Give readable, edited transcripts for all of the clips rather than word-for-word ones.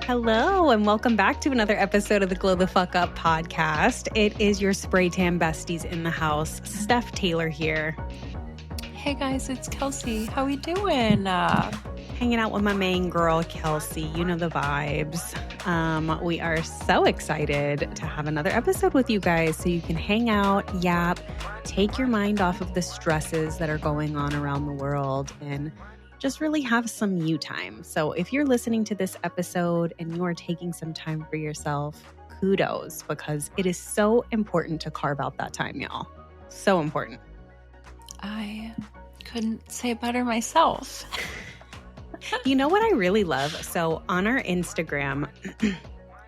Hello, and welcome back to another episode of the Glow the Fuck Up podcast. It is your spray tan besties in the house. Steph Taylor here. Hey guys, it's Kelsey. How we doing? Hanging out with my main girl, Kelsey. You know the vibes. We are so excited to have another episode with you guys so you can hang out, yap, take your mind off of the stresses that are going on around the world, and just really have some you time. So if you're listening to this episode and you are taking some time for yourself, kudos, because it is so important to carve out that time, y'all. So important. I couldn't say it better myself. You know what I really love? So on our Instagram,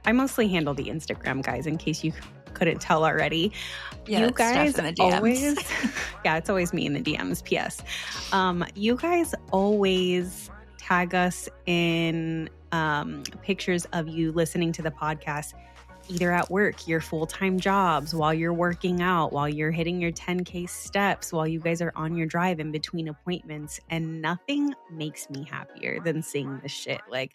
I mostly handle the Instagram, guys, in case you couldn't tell already. Yeah, you guys in the DMs. always, yeah, it's always me in the DMs, PS. You guys always tag us in pictures of you listening to the podcast, either at work, your full-time jobs, while you're working out, while you're hitting your 10K steps, while you guys are on your drive in between appointments. And nothing makes me happier than seeing this shit. Like,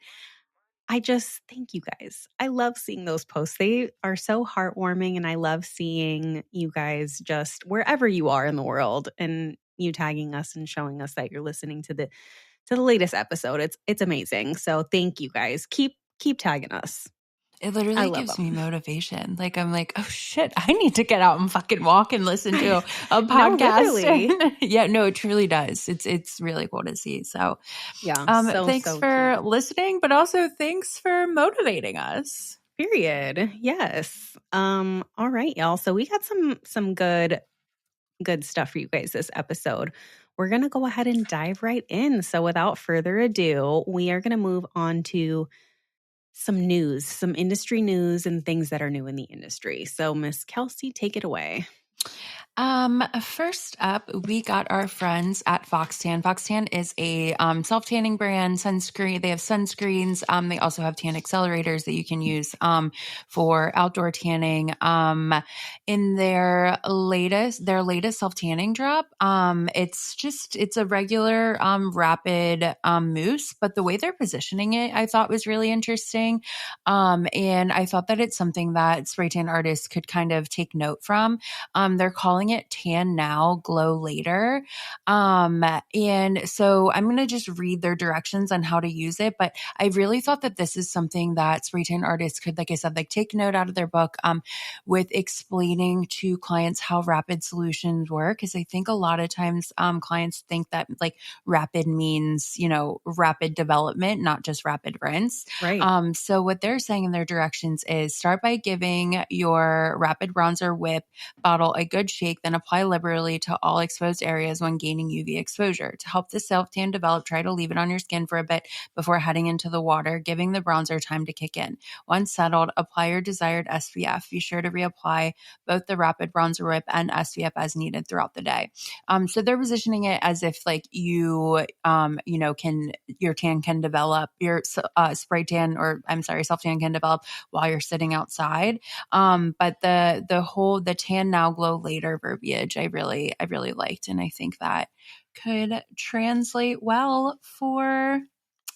I just thank you guys. I love seeing those posts. They are so heartwarming, and I love seeing you guys just wherever you are in the world and you tagging us and showing us that you're listening to the latest episode. It's amazing. So thank you guys. Keep tagging us. It literally gives me motivation. Like, I'm like, oh shit, I need to get out and fucking walk and listen to a podcast. Yeah, no, it truly does. It's really cool to see. So yeah, thanks for listening, but also thanks for motivating us. Period. Yes. All right, y'all. So we got some good stuff for you guys this episode. We're going to go ahead and dive right in. So without further ado, we are going to move on to some news, some industry news and things that are new in the industry. So Miss Kelsey, take it away. First up, we got our friends at Foxtan. Foxtan is a self-tanning brand, sunscreen. They have sunscreens. They also have tan accelerators that you can use for outdoor tanning. In their latest self-tanning drop, it's a regular rapid mousse, but the way they're positioning it, I thought was really interesting. And I thought that it's something that spray tan artists could kind of take note from. They're calling it Tan Now, Glow Later. And so I'm going to just read their directions on how to use it. But I really thought that this is something that spray tan artists could, like I said, like take note out of their book with explaining to clients how rapid solutions work. Because I think a lot of times clients think that like rapid means, rapid development, not just rapid rinse. Right. So what they're saying in their directions is start by giving your rapid bronzer whip bottle a good shake, then apply liberally to all exposed areas when gaining UV exposure. To help the self-tan develop, try to leave it on your skin for a bit before heading into the water, giving the bronzer time to kick in. Once settled, apply your desired SPF. Be sure to reapply both the rapid bronzer whip and SPF as needed throughout the day. So they're positioning it as if like your tan can develop, your self-tan can develop while you're sitting outside. But the Tan Now, Glow Later verbiage, I really liked. And I think that could translate well for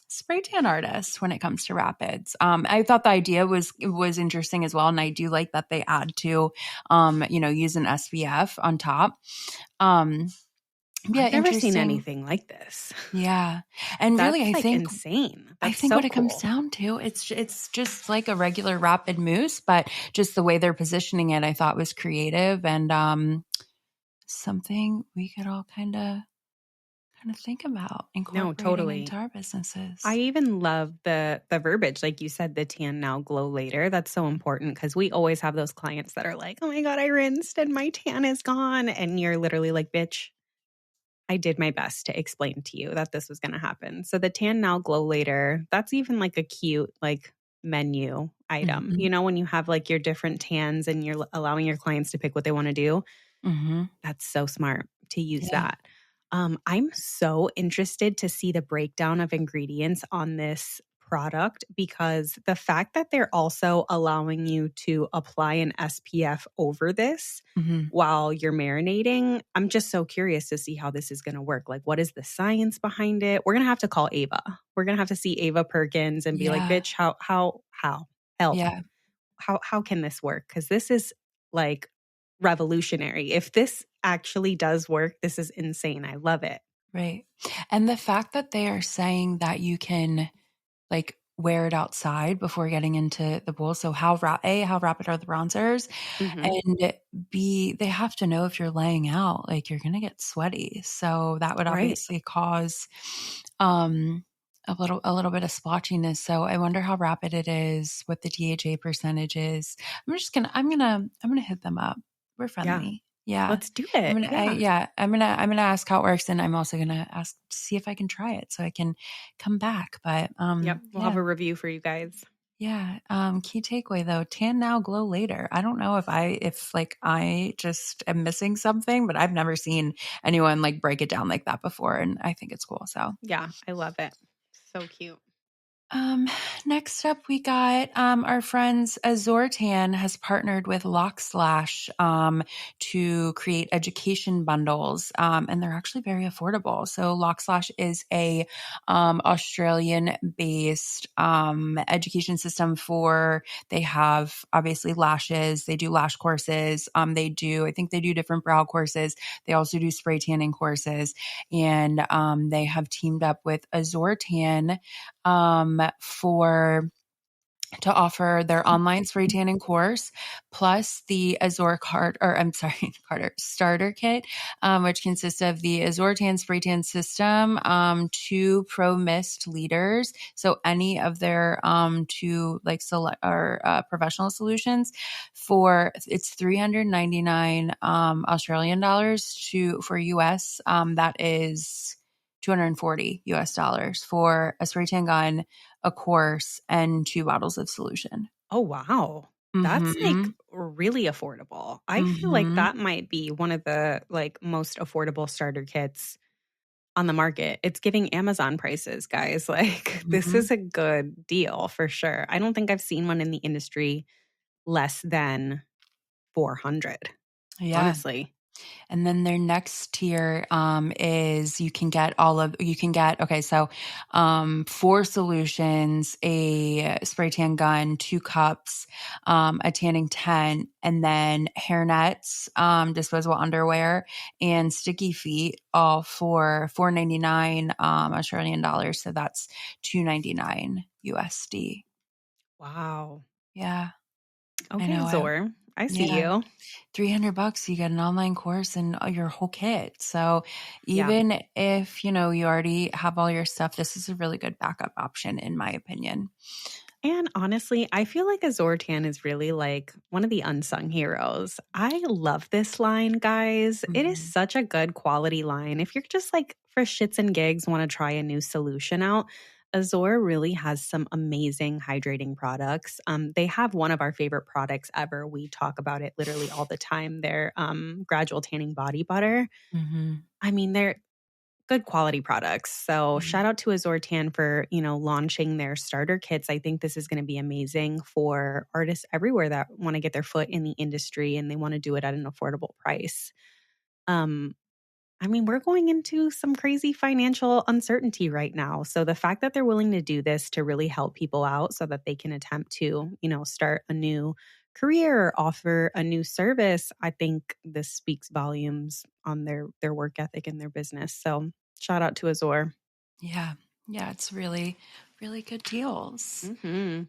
spray tan artists when it comes to rapids. I thought the idea was interesting as well. And I do like that they add to, use an SPF on top. I've never seen anything like this. Yeah. And that's really, I think insane. I think what it comes down to, it's just like a regular rapid mousse, but just the way they're positioning it, I thought was creative and something we could all kind of think about incorporating into our businesses. I even love the verbiage, like you said, the Tan Now, Glow Later. That's so important because we always have those clients that are like, oh my God, I rinsed and my tan is gone. And you're literally like, bitch, I did my best to explain to you that this was going to happen. So the Tan Now, Glow Later, that's even like a cute like menu item. Mm-hmm. When you have like your different tans and you're allowing your clients to pick what they want to do, that's so smart to use that. I'm so interested to see the breakdown of ingredients on this product because the fact that they're also allowing you to apply an SPF over this Mhm. while you're marinating, I'm just so curious to see how this is going to work. Like, what is the science behind it? We're going to have to call Ava. We're going to have to see Ava Perkins and be like, Yeah. bitch, help? Yeah. How can this work? Because this is like revolutionary. If this actually does work, this is insane. I love it. Right. And the fact that they are saying that you can like wear it outside before getting into the pool. So how rapid are the bronzers? Hmm. And B, they have to know if you're laying out, like you're gonna get sweaty. So that would Right. obviously cause um a little bit of splotchiness. So I wonder how rapid it is, what the DHA percentage is. I'm gonna hit them up. We're Yeah. friendly. Yeah. Let's do it. Yeah. I'm gonna ask how it works, and I'm also gonna ask to see if I can try it so I can come back. But Yep. We'll have yeah. a review for you guys. Yeah. Key takeaway though, tan now, glow later. I don't know if like I just am missing something, but I've never seen anyone like break it down like that before. And I think it's cool. So Yeah. I love it. So cute. Um, next up, we got our friends Azortan has partnered with Lockslash to create education bundles, and they're actually very affordable. So Lockslash is a Australian-based education system for. They have obviously lashes. They do lash courses. I think they do different brow courses. They also do spray tanning courses, and they have teamed up with Azortan for to offer their online spray tanning course plus the Azor card or I'm sorry, Carter starter kit, which consists of the Azor Tan spray tan system, 2 pro mist leaders. So any of their two like select or professional solutions for it's 399 Australian dollars for US. That is 240 US dollars for a spray tan gun, a course, and 2 bottles of solution. Oh, wow. That's like Mhm. really affordable. I feel like Mhm. that might be one of the like most affordable starter kits on the market. It's giving Amazon prices, guys. Like this Mhm. is a good deal for sure. I don't think I've seen one in the industry less than 400, Yeah. honestly. And then their next tier is you can get okay, so 4 solutions, a spray tan gun, 2 cups, a tanning tent, and then hair nets, disposable underwear, and sticky feet, all for 499 Australian dollars. So that's 299 USD. Wow. Yeah, I Okay, know. Zor, I see Yeah. you. $300, you get an online course and your whole kit. So Yeah. even if, you already have all your stuff, this is a really good backup option in my opinion. And honestly, I feel like Azortan is really like one of the unsung heroes. I love this line, guys. It is Mhm. such a good quality line. If you're just like for shits and gigs want to try a new solution out, Azor really has some amazing hydrating products. They have one of our favorite products ever. We talk about it literally all the time. Their gradual tanning body butter. Mhm. I mean, they're good quality products. So Mhm. shout out to Azortan for, launching their starter kits. I think this is going to be amazing for artists everywhere that want to get their foot in the industry and they want to do it at an affordable price. Um I mean, we're going into some crazy financial uncertainty right now. So the fact that they're willing to do this to really help people out so that they can attempt to, start a new career or offer a new service, I think this speaks volumes on their work ethic and their business. So shout out to Azor. Yeah. Yeah, it's really really good deals. Mhm.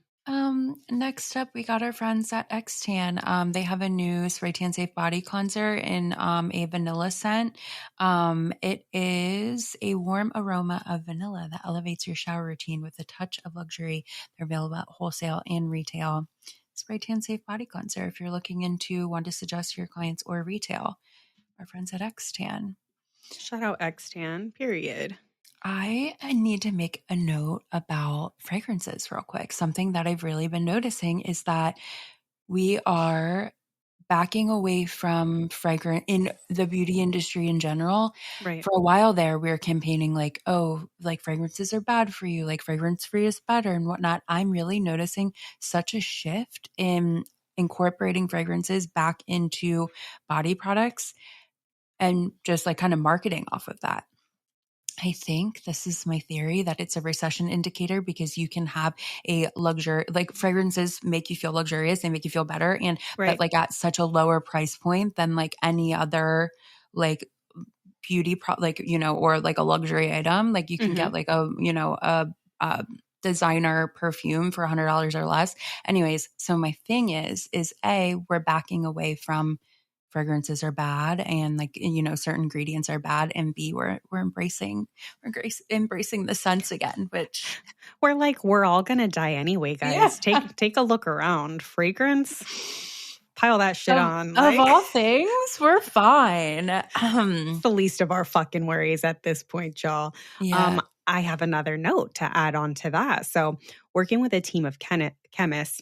Next up, we got our friends at Xtan. They have a new spray tan safe body cleanser in a vanilla scent. It is a warm aroma of vanilla that elevates your shower routine with a touch of luxury. They're available at wholesale and retail. Spray tan safe body cleanser. If you're looking into one to suggest to your clients or retail, our friends at Xtan. Shout out Xtan, period. I need to make a note about fragrances real quick. Something that I've really been noticing is that we are backing away from fragrance in the beauty industry in general. Right. For a while there, we were campaigning like, oh, like fragrances are bad for you, like fragrance free is better and whatnot. I'm really noticing such a shift in incorporating fragrances back into body products and just like kind of marketing off of that. I think this is my theory that it's a recession indicator because you can have a luxury, like fragrances make you feel luxurious, they make you feel better. And, but Right. like at such a lower price point than like any other like beauty like, you know, or like a luxury item. Like you can Mm-hmm. get like a, you know, a designer perfume for $100 or less. Anyways, so my thing is A, we're backing away from fragrances are bad and like, you know, certain ingredients are bad. And B, we're embracing the scents again, which We're like, we're all gonna die anyway, yeah. guys. Take a look around. Fragrance, pile that shit on. Of Like all things, we're fine. it's the least of our fucking worries at this point, y'all. Yeah. I have another note to add on to that. So, working with a team of chemists,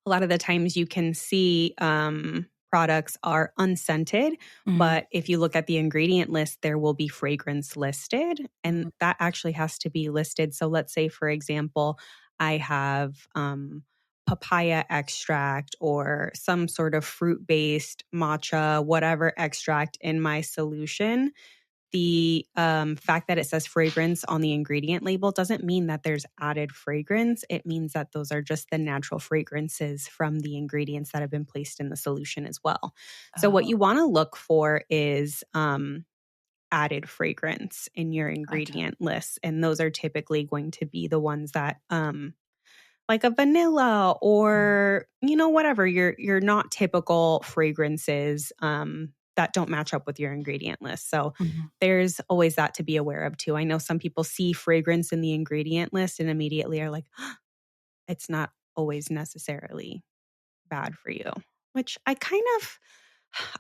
a lot of the times you can see products are unscented, Mhm. but if you look at the ingredient list, there will be fragrance listed, and Mhm. that actually has to be listed. So, let's say, for example, I have papaya extract or some sort of fruit based matcha, whatever extract in my solution. The fact that it says fragrance on the ingredient label doesn't mean that there's added fragrance. It means that those are just the natural fragrances from the ingredients that have been placed in the solution as well. So, what Oh, you want to look for is added fragrance in your gotcha. ingredient list. And those are typically going to be the ones that, like a vanilla or whatever your not typical fragrances that don't match up with your ingredient list. So Mhm. there's always that to be aware of too. I know some people see fragrance in the ingredient list and immediately are like, it's not always necessarily bad for you, which I kind of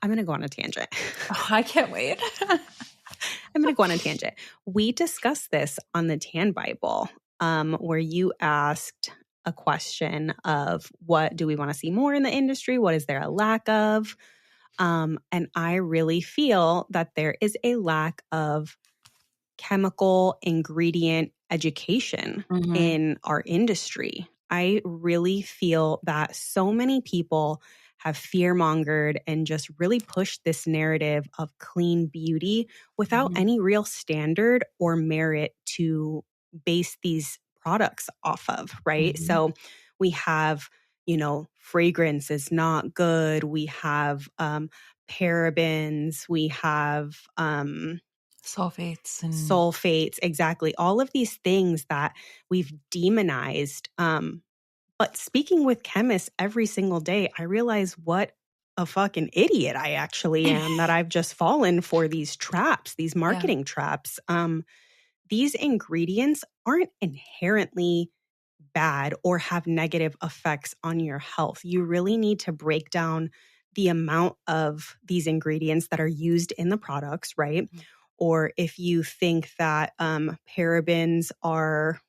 I'm going to go on a tangent. Oh, I can't wait. I'm going to go on a tangent. We discussed this on the Tan Bible, where you asked a question of what do we want to see more in the industry? What is there a lack of? And I really feel that there is a lack of chemical ingredient education Mhm. in our industry. I really feel that so many people have fear mongered and just really pushed this narrative of clean beauty without Mhm. any real standard or merit to base these products off of, right? Mhm. So we have, fragrance is not good. We have parabens. We have, Sulfates and sulfates, exactly. All of these things that we've demonized. But speaking with chemists every single day, I realize what a fucking idiot I actually am that I've just fallen for these traps, these yeah. marketing traps. These ingredients aren't inherently bad or have negative effects on your health. You really need to break down the amount of these ingredients that are used in the products, right? Mhm. Or if you think that parabens are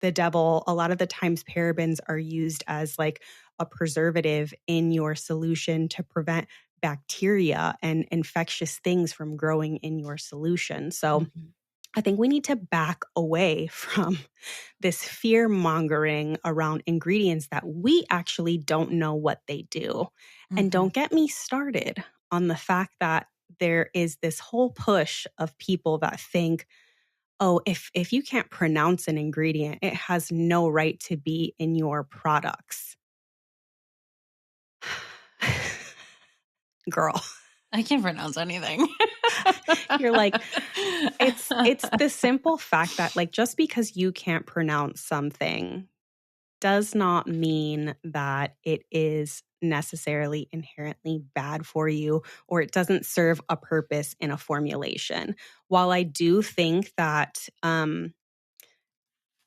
the devil, a lot of the times parabens are used as like a preservative in your solution to prevent bacteria and infectious things from growing in your solution. So Mhm. I think we need to back away from this fear mongering around ingredients that we actually don't know what they do. And Mhm. don't get me started on the fact that there is this whole push of people that think, oh, if you can't pronounce an ingredient, it has no right to be in your products. Girl, I can't pronounce anything. you're like, it's the simple fact that like just because you can't pronounce something does not mean that it is necessarily inherently bad for you or it doesn't serve a purpose in a formulation. While I do think that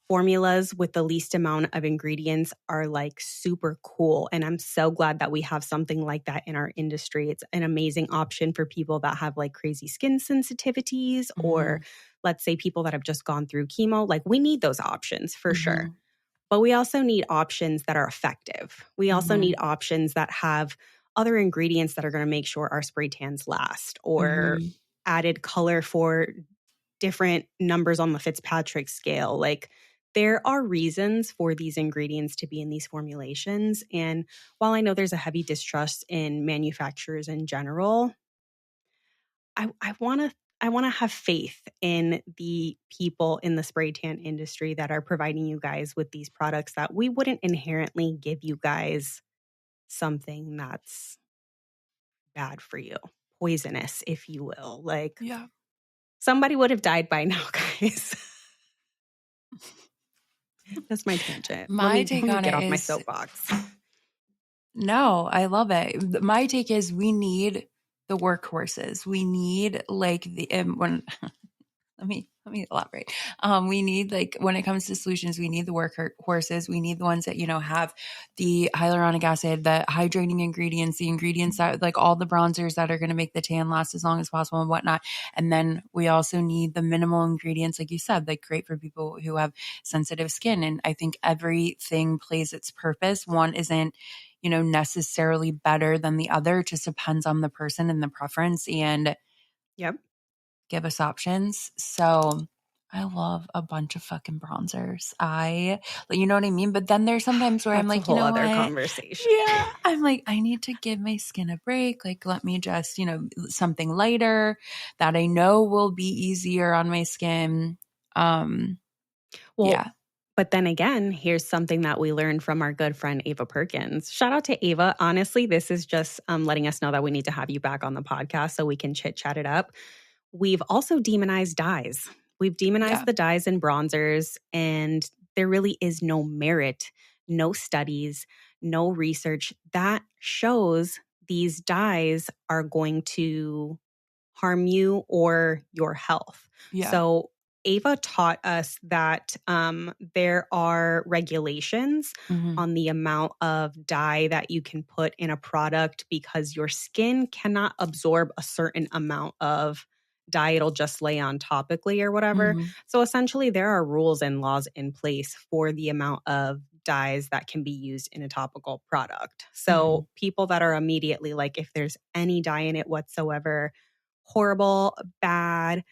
formulas with the least amount of ingredients are like super cool. And I'm so glad that we have something like that in our industry. It's an amazing option for people that have like crazy skin sensitivities or Mhm. let's say people that have just gone through chemo. Like we need those options for sure. Mhm. But we also need options that are effective. We also need Mhm. options that have other ingredients that are going to make sure our spray tans last, or added color for different numbers on the Fitzpatrick scale. Like, there are reasons for these ingredients to be in these formulations. And while I know there's a heavy distrust in manufacturers in general, I want to have faith in the people in the spray tan industry that are providing you guys with these products, that we wouldn't inherently give you guys something that's bad for you, poisonous, if you will. Like, Yeah. somebody would have died by now, guys. That's my tangent. My let take me on get it off my is, soapbox. no, I love it. My take is we need the workhorses. We need like the when let me elaborate. We need, like, when it comes to solutions, we need the workhorses. We need the ones that, have the hyaluronic acid, the hydrating ingredients, the ingredients that, like, all the bronzers that are going to make the tan last as long as possible and whatnot. And then we also need the minimal ingredients, like you said, like, great for people who have sensitive skin. And I think everything plays its purpose. One isn't, necessarily better than the other. It just depends on the person and the preference. And Yep. give us options. So I love a bunch of fucking bronzers. You know what I mean? But then there's sometimes where I'm That's a like, you whole know other what? conversation. Yeah. I'm like, I need to give my skin a break. Like, let me just, something lighter that I know will be easier on my skin. Well, Yeah. but then again, here's something that we learned from our good friend Ava Perkins. Shout out to Ava. Honestly, this is just letting us know that we need to have you back on the podcast so we can chit chat it up. We've also demonized dyes. We've demonized Yeah. the dyes and bronzers, and there really is no merit, no studies, no research that shows these dyes are going to harm you or your health. Yeah. So Ava taught us that there are regulations on the amount of dye that you can put in a product, because your skin cannot absorb a certain amount of dye. It'll just lay on topically or whatever. So essentially, there are rules and laws in place for the amount of dyes that can be used in a topical product. So people that are immediately like, if there's any dye in it whatsoever, horrible, bad,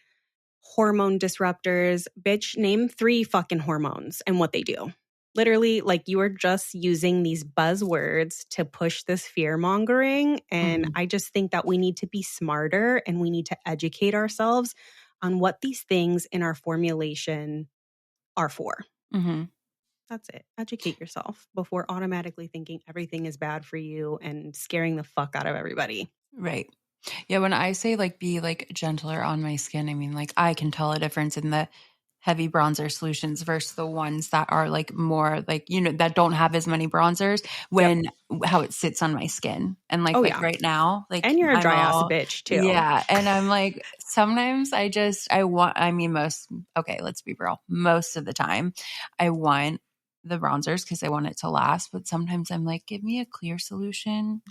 hormone disruptors. Bitch, name 3 fucking hormones and what they do. Literally, like, you are just using these buzzwords to push this fear mongering. And I just think that we need to be smarter, and we need to educate ourselves on what these things in our formulation are for. That's it. Educate yourself before automatically thinking everything is bad for you and scaring the fuck out of everybody. Right. Yeah, when I say, like, be, like, gentler on my skin, I mean, like, I can tell a difference in the heavy bronzer solutions versus the ones that are, like, more, like, that don't have as many bronzers when how it sits on my skin. And, like, right now, like, And you're a I'm dry ass all, bitch too. yeah. And I'm like, sometimes okay, let's be real. Most of the time I want the bronzers because I want it to last. But sometimes I'm like, give me a clear solution.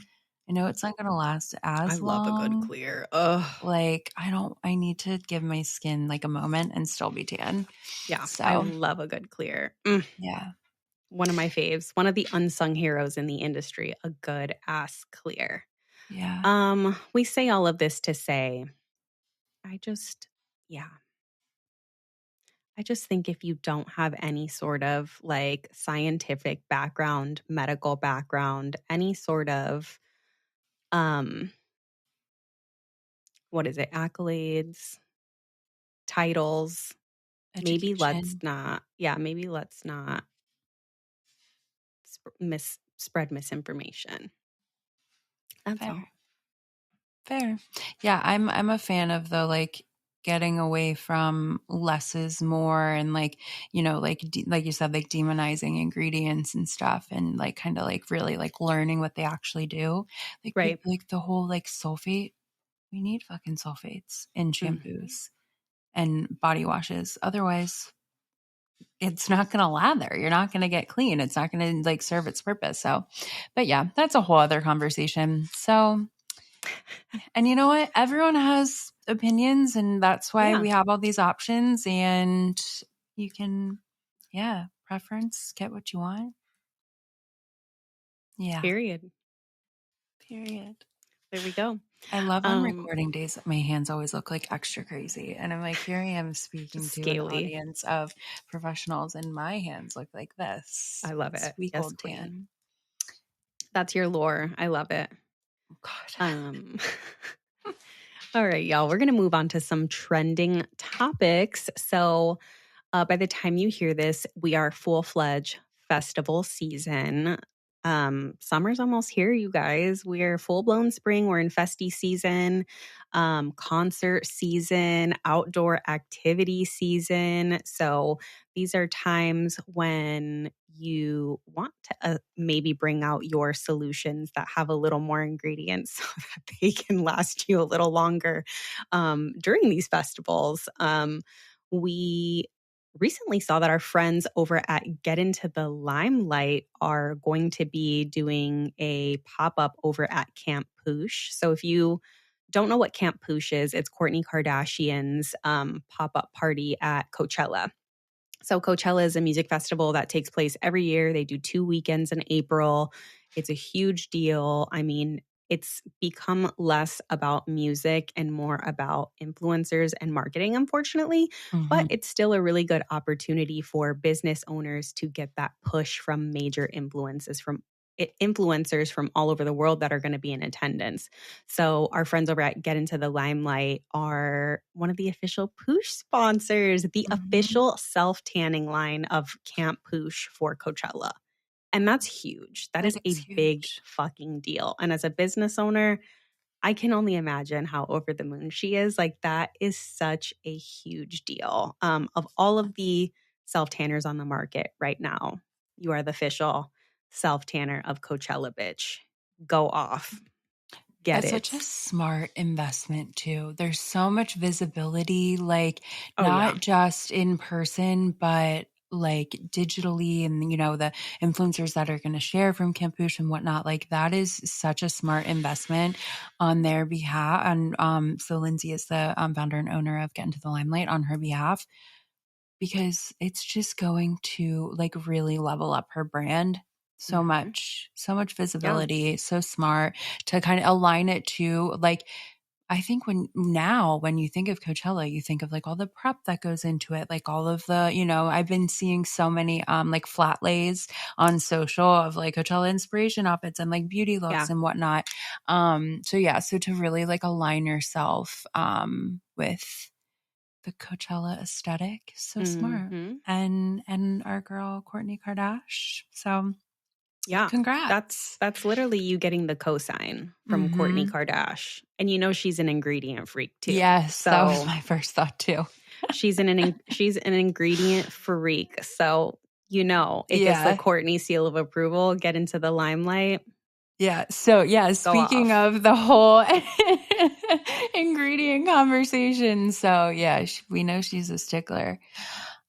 I know it's not going to last as I love a good long. clear. Ugh. Like, I need to give my skin, like, a moment and still be tan. Yeah, So, I love a good clear. yeah. One of my faves, one of the unsung heroes in the industry, a good ass clear. Yeah. We say all of this to say, I just think if you don't have any sort of, like, scientific background, medical background, any sort of what is it, accolades, titles, maybe let's Education. not spread misinformation. That's all. Fair. Yeah, I'm a fan of the, like, getting away from less is more, and, like, like, like you said, like, demonizing ingredients and stuff, and, like, kind of, like, really, like, learning what they actually do. Like, Right. like the whole, like, sulfate. We need fucking sulfates in shampoos and body washes. Otherwise, it's not going to lather. You're not going to get clean. It's not going to, like, serve its purpose. So, but yeah, that's a whole other conversation. So, and you know what? Everyone has opinions, and that's why we have all these options, and you can, preference, get what you want. Yeah. Period. Period. There we go. I love on recording days that my hands always look like extra crazy. And I'm like, here I am speaking to an Scaly. audience of professionals, and my hands look like this. I love it. Sweet Yes, gold queen. tan. That's your lore. I love it. God. All right, y'all. We're going to move on to some trending topics. So by the time you hear this, we are full-fledged festival season. Summer's almost here, you guys. We're full-blown spring. We're in festy season, concert season, outdoor activity season. So these are times when you want to maybe bring out your solutions that have a little more ingredients so that they can last you a little longer during these festivals. We recently saw that our friends over at Get Into the Limelight are going to be doing a pop-up over at Camp Poosh. So if you don't know what Camp Poosh is, it's Kourtney Kardashian's pop-up party at Coachella. So Coachella is a music festival that takes place every year. They do 2 weekends in April. It's a huge deal. I mean, it's become less about music and more about influencers and marketing, unfortunately. But it's still a really good opportunity for business owners to get that push from major influencers from all over the world that are going to be in attendance. So our friends over at Get Into the Limelight are one of the official Poosh sponsors, the official self-tanning line of Camp Poosh for Coachella. And that's huge. That is a huge. big fucking deal. And as a business owner, I can only imagine how over the moon she is. Like, that is such a huge deal. Of all of the self-tanners on the market right now, you are the official self-tanner of Coachella, bitch. Go off. Get That's it. such a smart investment too. There's so much visibility, like Oh, not yeah. just in person, but like digitally, and the influencers that are going to share from Camp Poosh and whatnot. Like, that is such a smart investment on their behalf. And so Lindsay is the founder and owner of Get Into the Limelight on her behalf, because it's just going to like really level up her brand so much visibility. So smart to kind of align it to, like, I think when you think of Coachella, you think of like all the prep that goes into it, like all of the, I've been seeing so many like flat lays on social of like Coachella inspiration outfits and like beauty looks and whatnot. So to really like align yourself with the Coachella aesthetic, so smart. And our girl Kourtney Kardashian. So yeah, congrats. that's literally you getting the cosign from Kourtney Kardashian. And she's an ingredient freak too. Yes, so that was my first thought too. she's an ingredient freak. So it gets the Kourtney seal of approval. Get Into the Limelight. Yeah. So speaking of the whole ingredient conversation, so we know she's a stickler.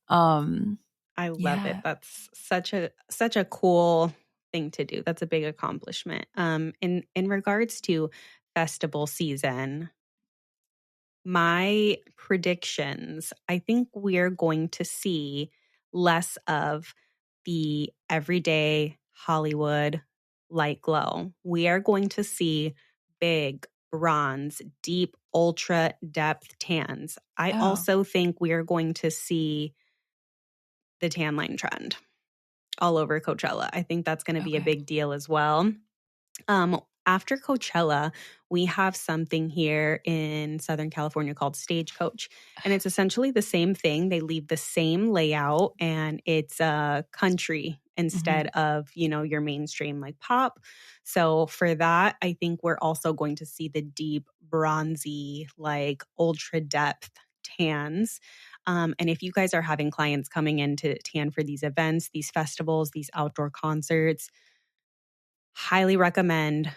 I love it. That's such a cool thing to do. That's a big accomplishment. In regards to festival season, my predictions, I think we're going to see less of the everyday Hollywood light glow. We are going to see big, bronze, deep, ultra depth tans. I also think we are going to see the tan line trend all over Coachella. I think that's going to be a big deal as well. After Coachella, we have something here in Southern California called Stagecoach. And it's essentially the same thing. They leave the same layout, and it's country instead of, your mainstream like pop. So for that, I think we're also going to see the deep, bronzy, like ultra depth tans. And if you guys are having clients coming in to tan for these events, these festivals, these outdoor concerts, highly recommend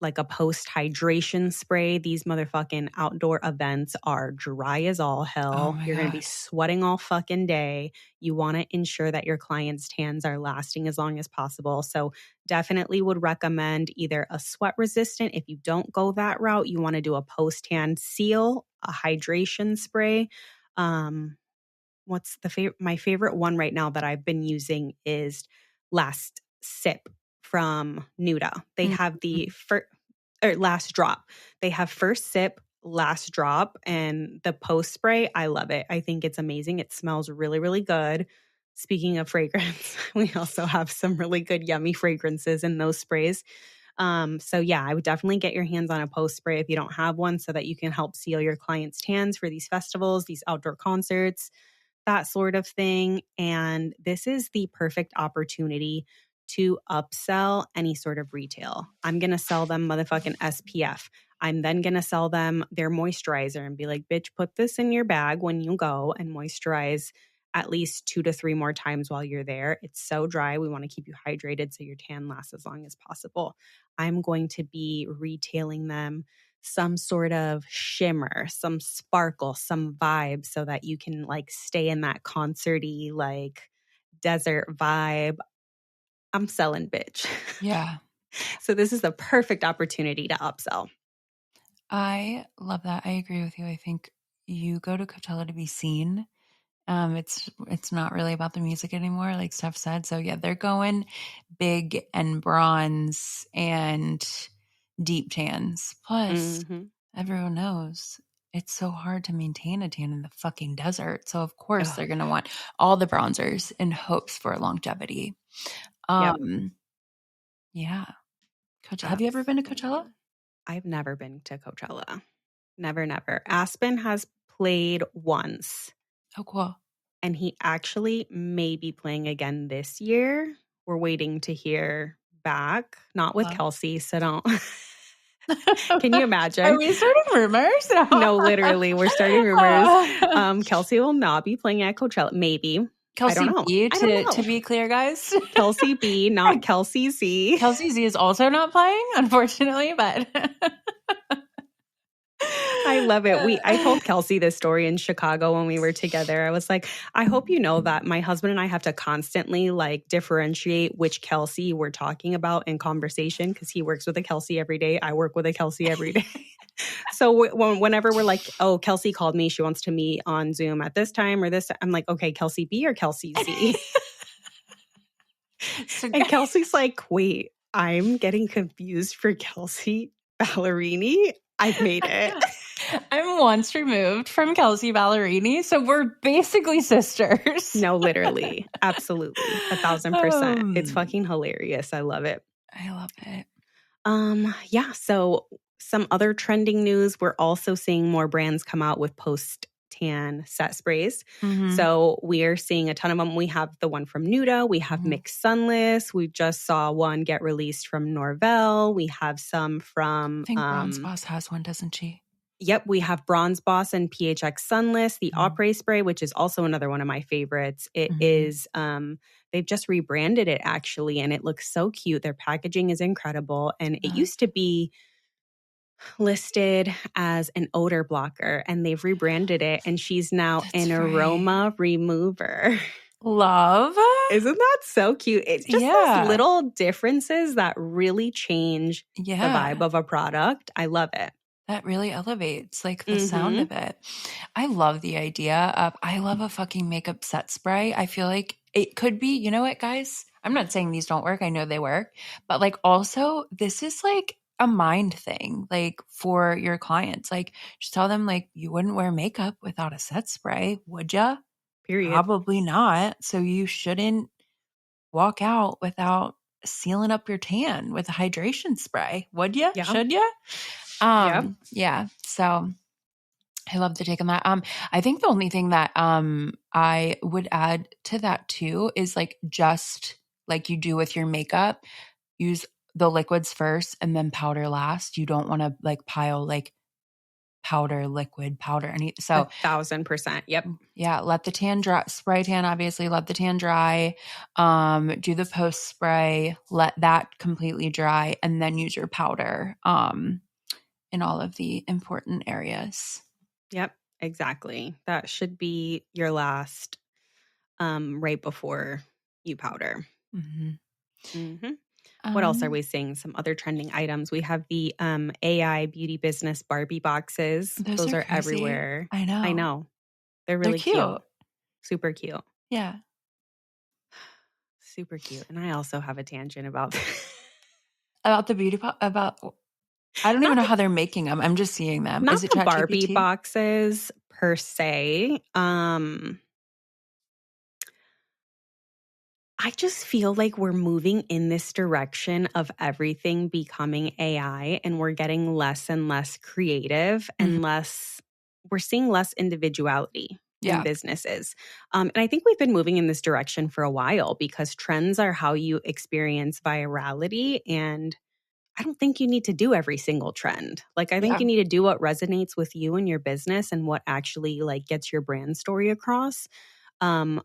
like a post hydration spray. These motherfucking outdoor events are dry as all hell. You're going to be sweating all fucking day. You want to ensure that your clients' tans are lasting as long as possible. So definitely would recommend either a sweat resistant. If you don't go that route, you want to do a post tan seal, a hydration spray. What's my favorite one right now that I've been using is Last Sip from Nuda. They have the or last drop. They have first sip, last drop, and the post spray. I love it. I think it's amazing. It smells really, really good. Speaking of fragrance, we also have some really good, yummy fragrances in those sprays. So yeah, I would definitely get your hands on a post spray if you don't have one so that you can help seal your clients' tans for these festivals, these outdoor concerts, that sort of thing. And this is the perfect opportunity to upsell any sort of retail. I'm going to sell them motherfucking SPF. I'm then going to sell them their moisturizer and be like, bitch, put this in your bag when you go and moisturize at least 2 to 3 more times while you're there. It's so dry. We want to keep you hydrated so your tan lasts as long as possible. I'm going to be retailing them some sort of shimmer, some sparkle, some vibe so that you can like stay in that concerty, like desert vibe. I'm selling, bitch. Yeah. So this is the perfect opportunity to upsell. I love that. I agree with you. I think you go to Coachella to be seen. It's not really about the music anymore, like Steph said. So yeah, they're going big and bronze and deep tans. Plus, everyone knows it's so hard to maintain a tan in the fucking desert. So of course they're gonna want all the bronzers in hopes for longevity. Yep. Yeah. Have you ever been to Coachella? I've never been to Coachella. Never, never. Aspen has played once. Oh, cool. And he actually may be playing again this year. We're waiting to hear back. Not with Kelsey, so don't. Can you imagine? Are we starting rumors? No, literally, we're starting rumors. Kelsey will not be playing at Coachella. Maybe. Kelsey I don't know. B, I don't know. to be clear, guys. Kelsey B, not Kelsey Z. Kelsey Z is also not playing, unfortunately, but I love it. I told Kelsey this story in Chicago when we were together. I was like, I hope you know that my husband and I have to constantly like differentiate which Kelsey we're talking about in conversation because he works with a Kelsey every day. I work with a Kelsey every day. So whenever we're like, oh, Kelsey called me, she wants to meet on Zoom at this time or this, I'm like, okay, Kelsey B or Kelsey Z? And Kelsey's like, wait, I'm getting confused for Kelsey Ballerini. I've made it. I'm once removed from Kelsey Ballerini, so we're basically sisters. No, literally. Absolutely. 1,000%. It's fucking hilarious. I love it. I love it. Yeah. So some other trending news, we're also seeing more brands come out with post-tan set sprays. So we are seeing a ton of them. We have the one from Nuda. We have Mix Sunless. We just saw one get released from Norvell. We have some from... I think Bronze Boss has one, doesn't she? Yep, we have Bronze Boss and PHX Sunless, the Opry spray, which is also another one of my favorites. It is, they've just rebranded it actually, and it looks so cute. Their packaging is incredible. And it used to be listed as an odor blocker, and they've rebranded it, and she's now an aroma remover. Love. Isn't that so cute? It's just those little differences that really change the vibe of a product. I love it. That really elevates like the sound of it. I love the idea of, I love a fucking makeup set spray. I feel like it could be, you know what, guys? I'm not saying these don't work. I know they work. But like also, this is like a mind thing, like for your clients. Like just tell them like, you wouldn't wear makeup without a set spray, would ya? Period. Probably not. So you shouldn't walk out without sealing up your tan with a hydration spray, would ya? Yeah. Should ya? Yeah. So I love the take on that. I think the only thing that I would add to that too is like just like you do with your makeup, use the liquids first and then powder last. You don't want to like pile like powder, liquid, powder, so 1,000%. Yep. Yeah, let the tan dry, spray tan, obviously, let the tan dry, do the post spray, let that completely dry, and then use your powder in all of the important areas. Yep, exactly. That should be your last right before you powder. What else are we seeing? Some other trending items. We have the AI beauty business Barbie boxes. Those are everywhere. I know. They're really cute. Super cute. Yeah. Super cute. And I also have a tangent about about the beauty about I don't even Not know the, how they're making them. I'm just seeing them. not Is it the Barbie ChatGPT? boxes per se. I just feel like we're moving in this direction of everything becoming AI, and we're getting less and less creative Mhm. and we're seeing less individuality in Yeah. businesses. And I think we've been moving in this direction for a while because trends are how you experience virality. And I don't think you need to do every single trend. Like, I think Yeah. you need to do what resonates with you and your business and what actually like gets your brand story across. Um,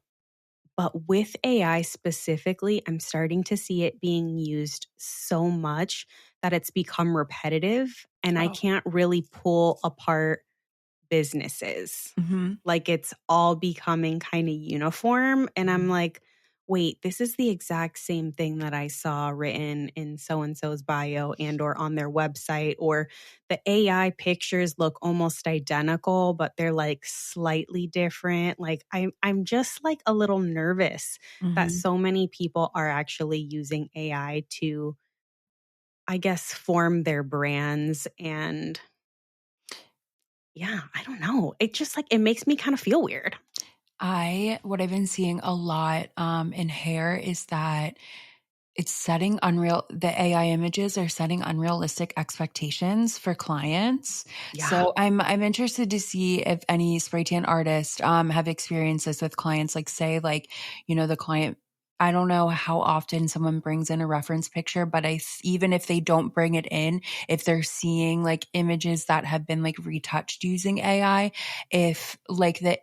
but with AI specifically, I'm starting to see it being used so much that it's become repetitive and I Oh. can't really pull apart businesses. Mhm. Like it's all becoming kind of uniform. And I'm like, wait, this is the exact same thing that I saw written in so and so's bio and or on their website, or the AI pictures look almost identical, but they're like slightly different. Like I'm just like a little nervous that Mhm. so many people are actually using AI to, I guess, form their brands. And yeah, I don't know. It just like it makes me kind of feel weird. What I've been seeing a lot in hair is that the AI images are setting unrealistic expectations for clients. Yeah. So I'm interested to see if any spray tan artists have experiences with clients, like say like, the client, I don't know how often someone brings in a reference picture, but even if they don't bring it in, if they're seeing like images that have been like retouched using AI, if like the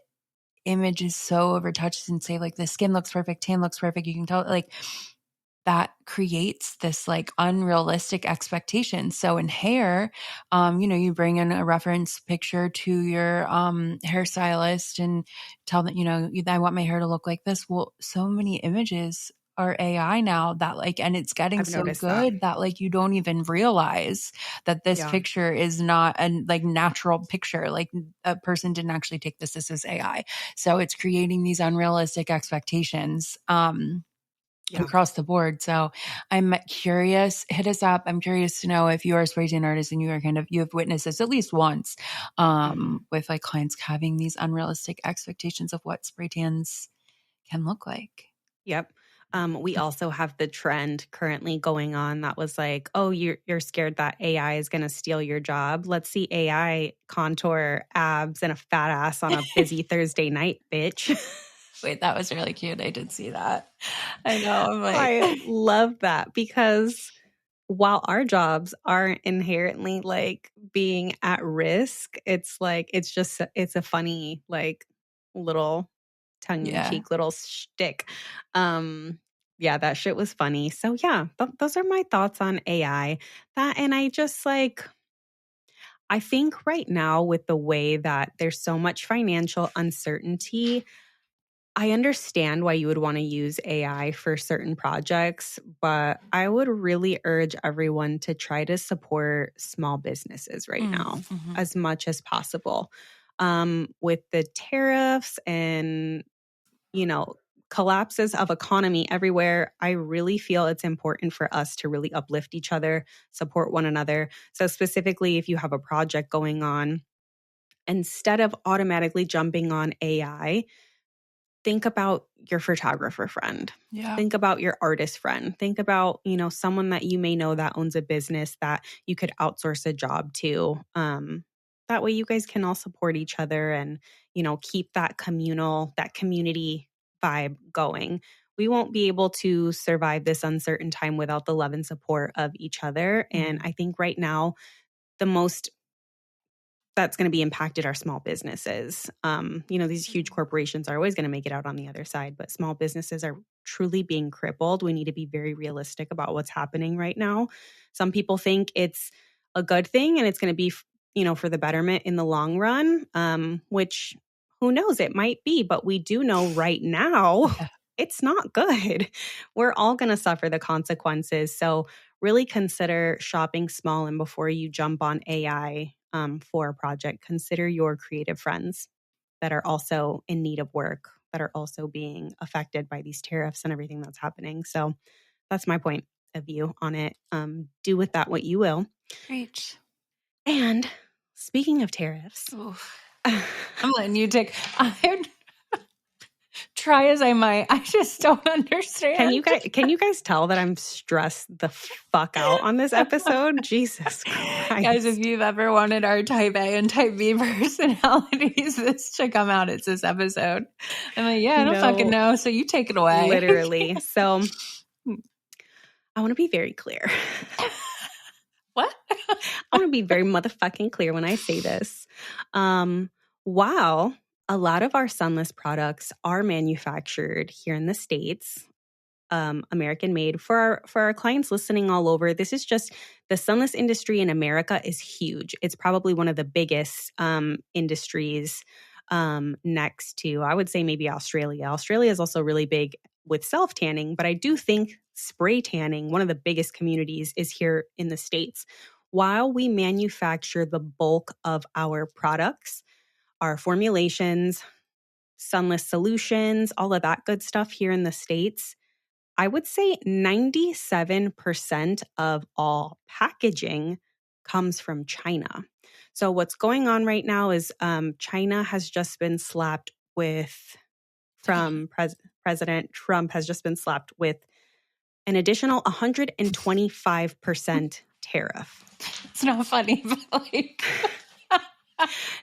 image is so overtouched and say like the skin looks perfect, tan looks perfect, you can tell like that creates this like unrealistic expectation. So in hair, you bring in a reference picture to your hairstylist and tell them, I want my hair to look like this. Well, so many images are AI now that like, and it's getting I've so noticed that. good that like you don't even realize that this Yeah. picture is not a like natural picture. Like a person didn't actually take this. This is AI. So it's creating these unrealistic expectations. Yeah. Across the board. So I'm curious, hit us up. I'm curious to know if you are a spray tan artist and you have witnessed this at least once, Mhm. with like clients having these unrealistic expectations of what spray tans can look like. Yep. We also have the trend currently going on that was like, oh, you're scared that AI is going to steal your job. Let's see AI contour abs and a fat ass on a busy Thursday night, bitch. Wait, that was really cute. I did see that. I know. I'm like, I love that because while our jobs aren't inherently like being at risk, it's like it's a funny like little tongue in yeah. cheek little shtick. Um, yeah, that shit was funny. So yeah, those are my thoughts on AI. That and I just like I think right now with the way that there's so much financial uncertainty, I understand why you would want to use AI for certain projects, but I would really urge everyone to try to support small businesses right now Mm-hmm. as much as possible. With the tariffs and, you know, collapses of economy everywhere, I really feel it's important for us to really uplift each other, support one another. So, specifically, if you have a project going on, instead of automatically jumping on AI, think about your photographer friend. Yeah. Think about your artist friend. Think about, someone that you may know that owns a business that you could outsource a job to. That way you guys can all support each other and, keep that community vibe going. We won't be able to survive this uncertain time without the love and support of each other. And Mm-hmm. I think right now, the most that's going to be impacted are small businesses. These huge corporations are always going to make it out on the other side, but small businesses are truly being crippled. We need to be very realistic about what's happening right now. Some people think it's a good thing and it's going to be, for the betterment in the long run, which who knows, it might be, but we do know right now Yeah. it's not good. We're all going to suffer the consequences. So, really consider shopping small and before you jump on AI for a project, consider your creative friends that are also in need of work, that are also being affected by these tariffs and everything that's happening. So that's my point of view on it. Do with that what you will. Preach. And speaking of tariffs, I'm letting you take. Try as I might, I just don't understand. Can you guys tell that I'm stressed the fuck out on this episode? Jesus Christ. Guys, if you've ever wanted our type A and type B personalities this to come out, it's this episode. I'm like, yeah, I don't fucking know. So you take it away. Literally. So I want to be very clear. What? I want to be very motherfucking clear when I say this. While a lot of our sunless products are manufactured here in the States, American made, for our clients listening all over, this is just the sunless industry in America is huge. It's probably one of the biggest industries next to, I would say, maybe Australia. Australia is also really big with self-tanning, but I do think spray tanning, one of the biggest communities, is here in the States. While we manufacture the bulk of our products, our formulations, sunless solutions, all of that good stuff here in the States, I would say 97% of all packaging comes from China. So what's going on right now is China has just been slapped with, President Trump has just been slapped with an additional 125% tariff. It's not funny, but like...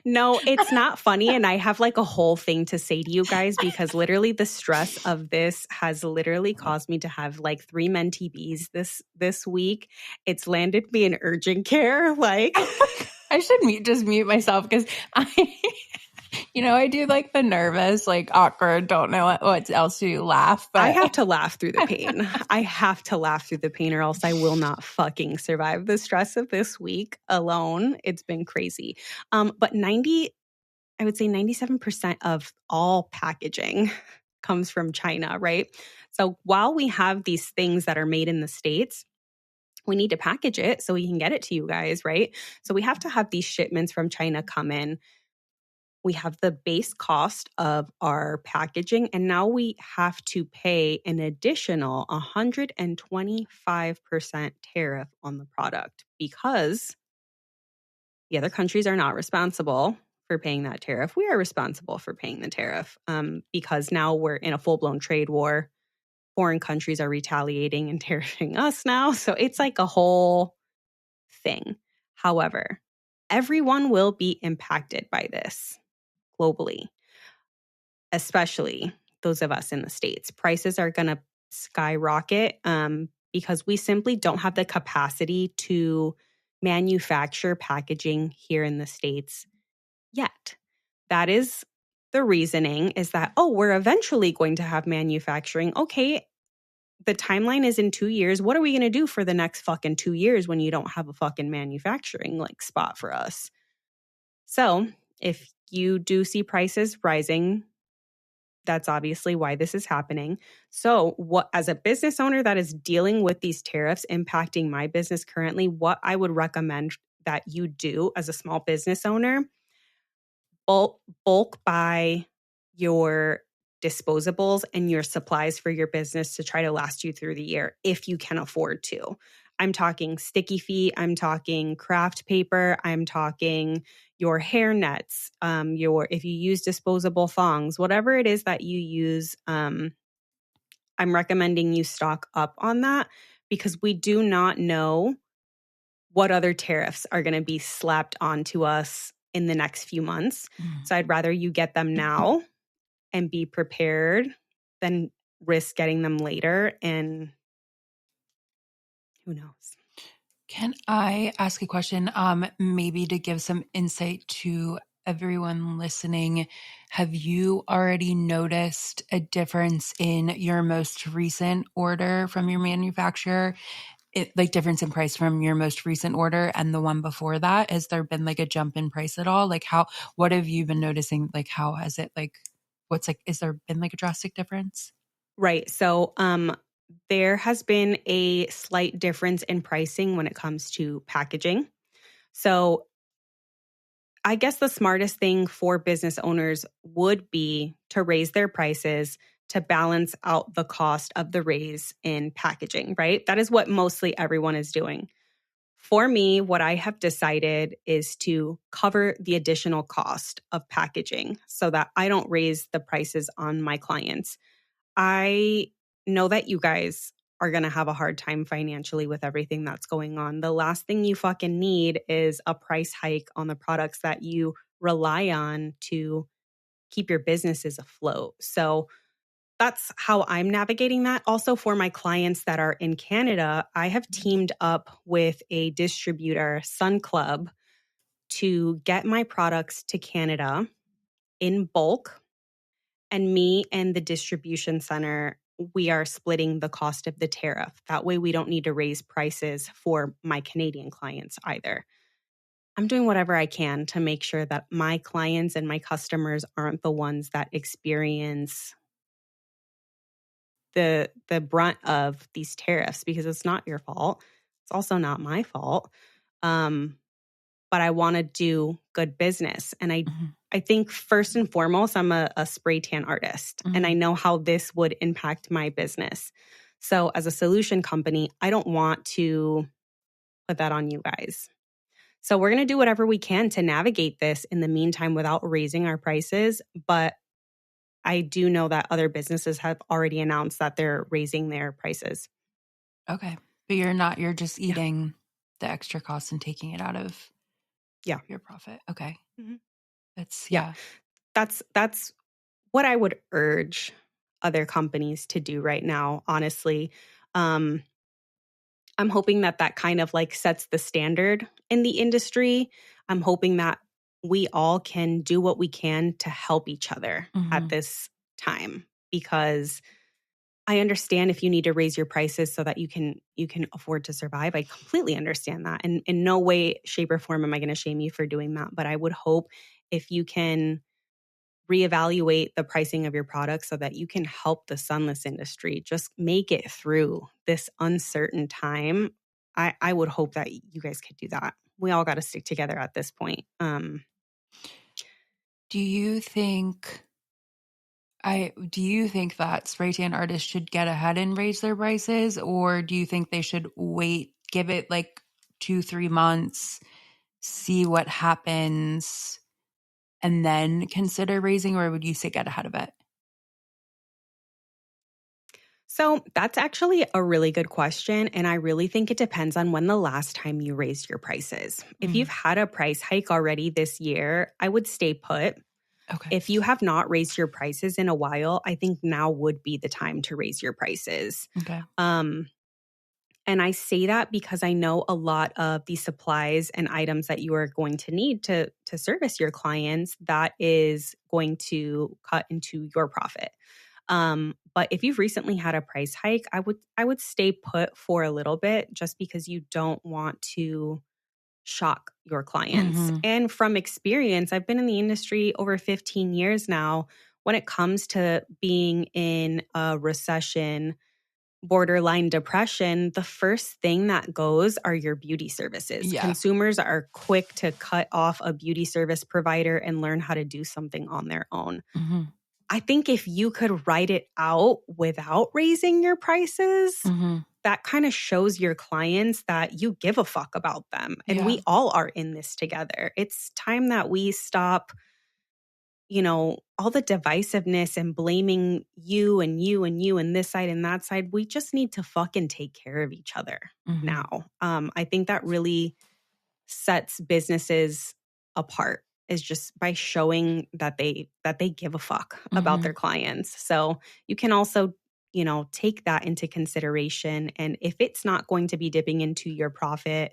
No, it's not funny. And I have like a whole thing to say to you guys, because literally the stress of this has literally caused me to have like 3 mentee Bs this week. It's landed me in urgent care. Like, I should just mute myself, because I do like the nervous, like awkward, don't know what else to laugh. But I have to laugh through the pain. I have to laugh through the pain, or else I will not fucking survive the stress of this week alone. It's been crazy. But I would say 97% of all packaging comes from China, right? So while we have these things that are made in the States, we need to package it so we can get it to you guys, right? So we have to have these shipments from China come in. We have the base cost of our packaging, and now we have to pay an additional 125% tariff on the product, because the other countries are not responsible for paying that tariff. We are responsible for paying the tariff because now we're in a full-blown trade war. Foreign countries are retaliating and tariffing us now. So it's like a whole thing. However, everyone will be impacted by this globally, especially those of us in the States. Prices are going to skyrocket because we simply don't have the capacity to manufacture packaging here in the States yet. That is the reasoning, is that, we're eventually going to have manufacturing. Okay, the timeline is in 2 years. What are we going to do for the next fucking 2 years when you don't have a fucking manufacturing like spot for us? So if you do see prices rising, that's obviously why this is happening. So what, as a business owner that is dealing with these tariffs impacting my business currently, what I would recommend that you do as a small business owner, bulk buy your disposables and your supplies for your business to try to last you through the year if you can afford to. I'm talking sticky feet, I'm talking craft paper, I'm talking your hair nets, if you use disposable thongs, whatever it is that you use, I'm recommending you stock up on that, because we do not know what other tariffs are going to be slapped onto us in the next few months. So I'd rather you get them now and be prepared than risk getting them later, and who knows. Can I ask a question? Maybe to give some insight to everyone listening. Have you already noticed a difference in your most recent order from your manufacturer? Like difference in price from your most recent order and the one before that? Has there been like a jump in price at all? Like what have you been noticing? Like how has it is there been like a drastic difference? Right. So, there has been a slight difference in pricing when it comes to packaging. So I guess the smartest thing for business owners would be to raise their prices to balance out the cost of the raise in packaging, right? That is what mostly everyone is doing. For me, what I have decided is to cover the additional cost of packaging so that I don't raise the prices on my clients. I know that you guys are going to have a hard time financially with everything that's going on. The last thing you fucking need is a price hike on the products that you rely on to keep your businesses afloat. So that's how I'm navigating that. Also, for my clients that are in Canada, I have teamed up with a distributor, Sun Club, to get my products to Canada in bulk. And me and the distribution center, we are splitting the cost of the tariff. That way, we don't need to raise prices for my Canadian clients either. I'm doing whatever I can to make sure that my clients and my customers aren't the ones that experience the brunt of these tariffs, because it's not your fault. It's also not my fault. But I want to do good business. And I think first and foremost, I'm a spray tan artist, and I know how this would impact my business. So as a solution company, I don't want to put that on you guys. So we're going to do whatever we can to navigate this in the meantime without raising our prices. But I do know that other businesses have already announced that they're raising their prices. Okay. But you're just eating the extra costs and taking it out of your profit. Okay. Mm-hmm. That's what I would urge other companies to do right now, honestly. I'm hoping that kind of like sets the standard in the industry. I'm hoping that we all can do what we can to help each other at this time, because I understand if you need to raise your prices so that you can afford to survive. I completely understand that. And in no way, shape, or form am I going to shame you for doing that. But I would hope if you can reevaluate the pricing of your products so that you can help the sunless industry just make it through this uncertain time. I would hope that you guys could do that. We all got to stick together at this point. Do you think that spray tan artists should get ahead and raise their prices, or do you think they should wait, give it like 2-3 months, see what happens, and then consider raising, or would you say get ahead of it? So that's actually a really good question. And I really think it depends on when the last time you raised your prices. If you've had a price hike already this year, I would stay put. Okay. If you have not raised your prices in a while, I think now would be the time to raise your prices. Okay. And I say that because I know a lot of the supplies and items that you are going to need to service your clients, that is going to cut into your profit. But if you've recently had a price hike, I would stay put for a little bit, just because you don't want to shock your clients. And from experience, I've been in the industry over 15 years now. When it comes to being in a recession, borderline depression, the first thing that goes are your beauty services. Yeah. Consumers are quick to cut off a beauty service provider and learn how to do something on their own. I think if you could write it out without raising your prices, that kind of shows your clients that you give a fuck about them. And we all are in this together. It's time that we stop, all the divisiveness and blaming you and you and you and this side and that side. We just need to fucking take care of each other now. I think that really sets businesses apart, is just by showing that they give a fuck about their clients. So you can also, take that into consideration. And if it's not going to be dipping into your profit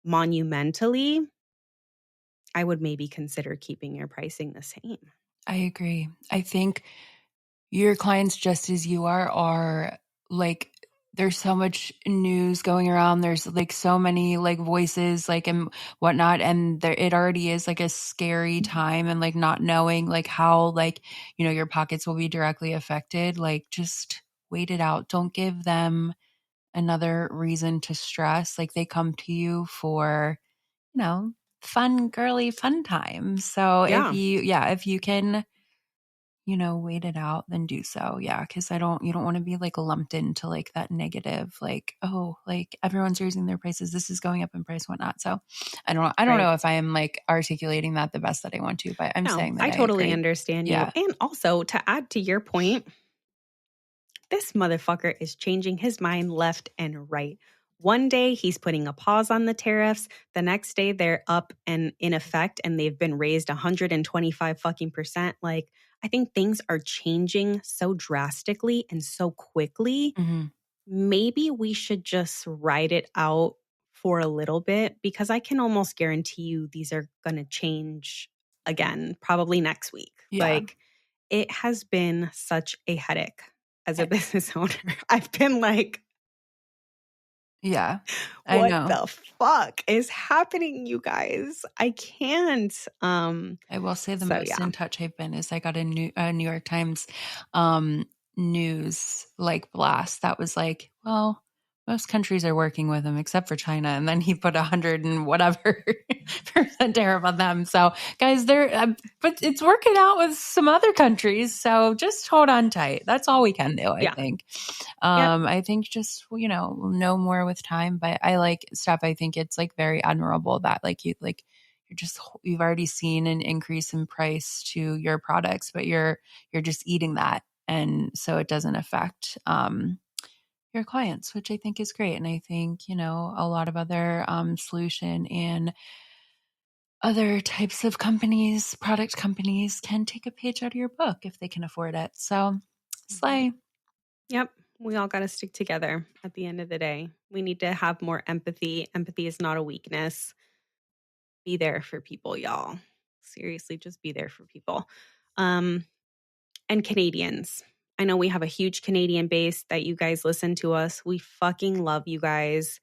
monumentally, I would maybe consider keeping your pricing the same. I agree. I think your clients, just as you are like, there's so much news going around. There's like so many like voices, like, and whatnot. And it already is like a scary time, and like not knowing like how, like, your pockets will be directly affected. Like, just wait it out. Don't give them another reason to stress. Like, they come to you for, fun, girly fun time. So if you can wait it out, then do so. Yeah. Because you don't want to be like lumped into like that negative, like, oh, like everyone's raising their prices. This is going up in price, whatnot. So I don't Right. know if I am like articulating that the best that I want to, but I'm No, saying that I totally agree. understand you. Yeah. And also, to add to your point, this motherfucker is changing his mind left and right. One day he's putting a pause on the tariffs. The next day they're up and in effect and they've been raised 125 fucking percent. Like, I think things are changing so drastically and so quickly. Mhm. Maybe we should just ride it out for a little bit, because I can almost guarantee you these are going to change again, probably next week. Yeah. Like, it has been such a headache as a business owner. I've been like, Yeah, I what know. the fuck is happening, you guys? I can't. I will say the most in touch I've been is I got a New York Times news like blast that was like, well, most countries are working with him except for China, and then he put 100 and whatever percent tariff on them. So, guys, but it's working out with some other countries. So just hold on tight. That's all we can do, I think. I think just know more with time. But I like Steph. I think it's like very admirable that you've already seen an increase in price to your products, but you're just eating that, and so it doesn't affect your clients, which I think is great. And I think a lot of other solution and other types of companies, product companies, can take a page out of your book if they can afford it. So slay. Yep. We all got to stick together at the end of the day. We need to have more empathy. Empathy is not a weakness. Be there for people, y'all. Seriously, just be there for people. And Canadians. I know we have a huge Canadian base that you guys listen to us. We fucking love you guys.